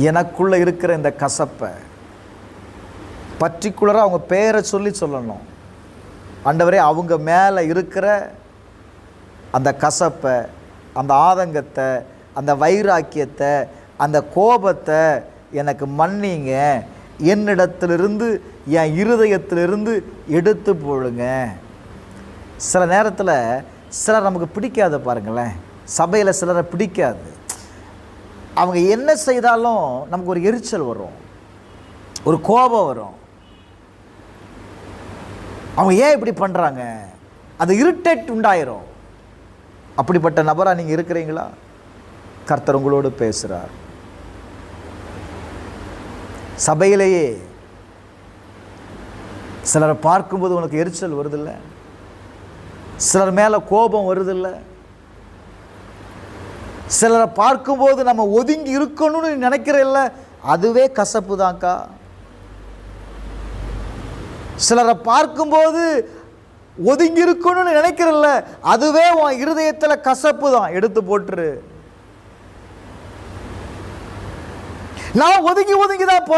எனக்குள்ள இருக்கிற இந்த கசப்பை பர்டிகுலராக அவங்க பேரை சொல்லணும். ஆண்டவரே, அவங்க மேலே இருக்கிற அந்த கசப்பை, அந்த ஆதங்கத்தை, அந்த வைராக்கியத்தை, அந்த கோபத்தை எனக்கு மன்னிங்க, என்னிடத்திலிருந்து என் இருதயத்திலிருந்து எடுத்து போடுங்க. சில நேரத்தில் சிலர் நமக்கு பிடிக்காத பாருங்களேன், சபையில் சிலரை பிடிக்காது. அவங்க என்ன செய்தாலும் நமக்கு ஒரு எரிச்சல் வரும், ஒரு கோபம் வரும். அவங்க ஏன் இப்படி பண்ணுறாங்க, அது இரிட்டேட் உண்டாயிரும். அப்படிப்பட்ட நபராக நீங்கள் இருக்கிறீங்களா? கர்த்தர் உங்களோடு பேசுகிறார். சபையிலேயே சிலரை பார்க்கும்போது உனக்கு எரிச்சல் வருதில்ல, சிலர் மேலே கோபம் வருதில்ல, சிலரை பார்க்கும்போது நம்ம ஒதுங்கி இருக்கணும்னு நினைக்கிறல்ல, அதுவே கசப்பு தான்க்கா. சிலரை பார்க்கும்போது ஒதுங்கி இருக்கணும்னு நினைக்கிறல்ல, அதுவே உன் இருதயத்தில் கசப்பு தான். எடுத்து போட்டுரு. நான் ஒதுங்கி தான்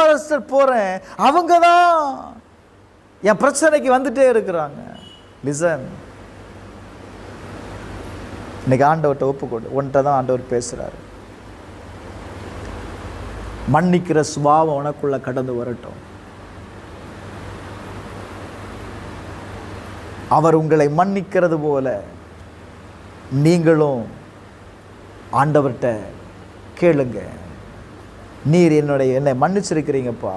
போறேன், அவங்க தான் என் பிரச்சனைக்கு வந்துட்டே இருக்கிறாங்க. லிசன், இன்னைக்கு ஆண்டவர்கிட்ட ஒப்புக்கொண்டு ஒன்றை தான் ஆண்டவர் பேசுறாரு. மன்னிக்கிற சுபாவம் உனக்குள்ள கடந்து வரட்டும். அவர் உங்களை மன்னிக்கிறது போல நீங்களும் ஆண்டவர்கிட்ட கேளுங்க. நீர் என்னை மன்னிச்சிருக்கிறீங்கப்பா,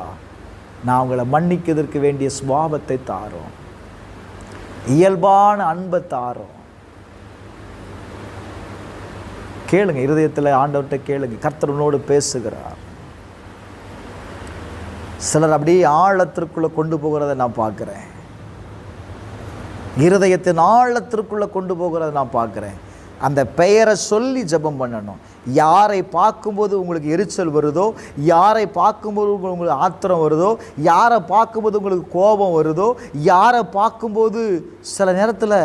நான் உங்களை மன்னிக்கிறதுக்கு வேண்டிய சுபாவத்தை தாரோம், இயல்பான அன்பை தாரோம். கேளுங்க, இருதயத்தில் ஆண்டவர்கிட்ட கேளுங்க. கர்த்தர் உன்னோடு பேசுகிறார். சிலர் அப்படியே ஆழத்திற்குள்ளே கொண்டு போகிறத நான் பார்க்குறேன், இருதயத்தின் ஆழத்திற்குள்ளே கொண்டு போகிறத நான் பார்க்குறேன். அந்த பெயரை சொல்லி ஜெபம் பண்ணணும். யாரை பார்க்கும்போது உங்களுக்கு எரிச்சல் வருதோ, யாரை பார்க்கும்போது உங்களுக்கு ஆத்திரம் வருதோ, யாரை பார்க்கும்போது உங்களுக்கு கோபம் வருதோ, யாரை பார்க்கும்போது சில நேரத்தில்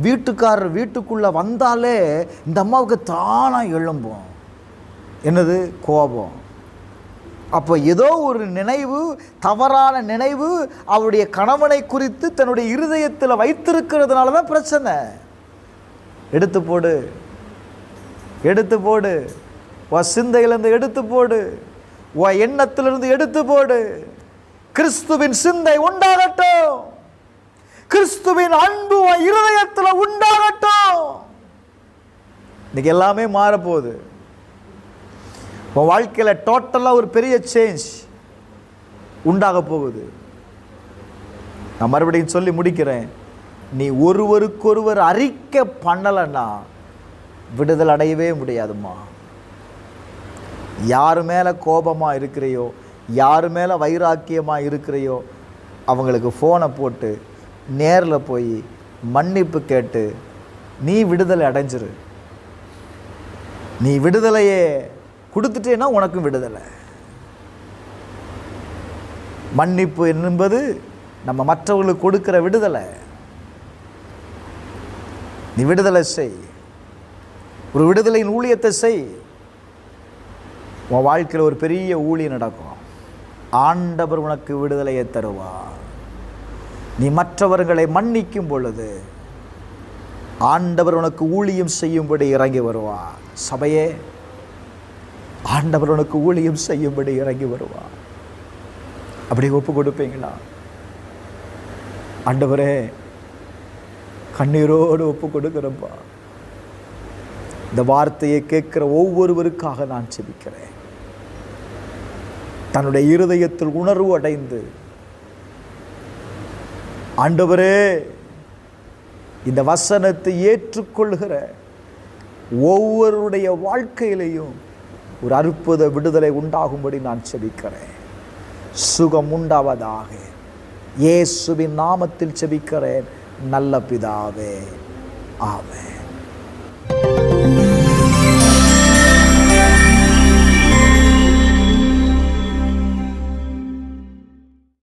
வீட்டுக்காரர் வீட்டுக்குள்ளே வந்தாலே இந்த அம்மாவுக்கு தானாக எழும்பும். என்னது? கோபம். அப்போ ஏதோ ஒரு நினைவு, தவறான நினைவு அவருடைய கணவனை குறித்து தன்னுடைய இருதயத்தில் வைத்திருக்கிறதுனால தான் பிரச்சனை. எடுத்து போடு, எடுத்து போடு. உன் சிந்தையிலிருந்து எடுத்து போடு, உன் எண்ணத்திலிருந்து எடுத்து போடு. கிறிஸ்துவின் சிந்தை உண்டாகட்டும், கிறிஸ்துவின் அன்பு உன் இருதயத்தில் உண்டாகட்டும். இன்னைக்கு எல்லாமே மாறப்போகுது. உன் வாழ்க்கையில் டோட்டலாக ஒரு பெரிய சேஞ்ச் உண்டாக போகுது. நான் மறுபடியும் சொல்லி முடிக்கிறேன். நீ ஒருவருக்கொருவர் அறிக்கை பண்ணலைன்னா விடுதலை அடையவே முடியாதும்மா. யார் மேலே கோபமாக இருக்கிறையோ, யார் மேலே வைராக்கியமாக இருக்கிறையோ, அவங்களுக்கு ஃபோனை போட்டு நேரில் போய் மன்னிப்பு கேட்டு நீ விடுதலை அடைஞ்சிரு. நீ விடுதலையே கொடுத்துட்டேன்னா உனக்கும் விடுதலை. மன்னிப்பு என்பது நம்ம மற்றவர்களுக்கு கொடுக்கிற விடுதலை. நீ விடுதலை செய், ஒரு விடுதலையின் ஊழியத்தை செய். உன் வாழ்க்கையில் ஒரு பெரிய ஊழியம் நடக்கும். ஆண்டவர் உனக்கு விடுதலையை தருவார். நீ மற்றவர்களை மன்னிக்கும் பொழுது ஆண்டவர் உனக்கு ஊழியம் செய்யும்படி இறங்கி வருவார். சபையே, ஆண்டவர் உனக்கு ஊழியம் செய்யும்படி இறங்கி வருவார். அப்படி ஒப்பு கொடுப்பீங்களா? ஆண்டவரே, கண்ணீரோடு ஒப்பு கொடுக்கிறப்பா. இந்த வார்த்தையை கேட்கிற ஒவ்வொருவருக்காக நான் செபிக்கிறேன். தன்னுடைய இருதயத்தில் உணர்வு அடைந்து, ஆண்டவரே, இந்த வசனத்தை ஏற்றுக்கொள்கிற ஒவ்வொருடைய வாழ்க்கையிலையும் ஒரு அற்புத விடுதலை உண்டாகும்படி நான் செபிக்கிறேன். சுகம் உண்டாவதாக. இயேசுவின் நாமத்தில் செபிக்கிறேன் நல்ல பிதாவே, ஆமென்.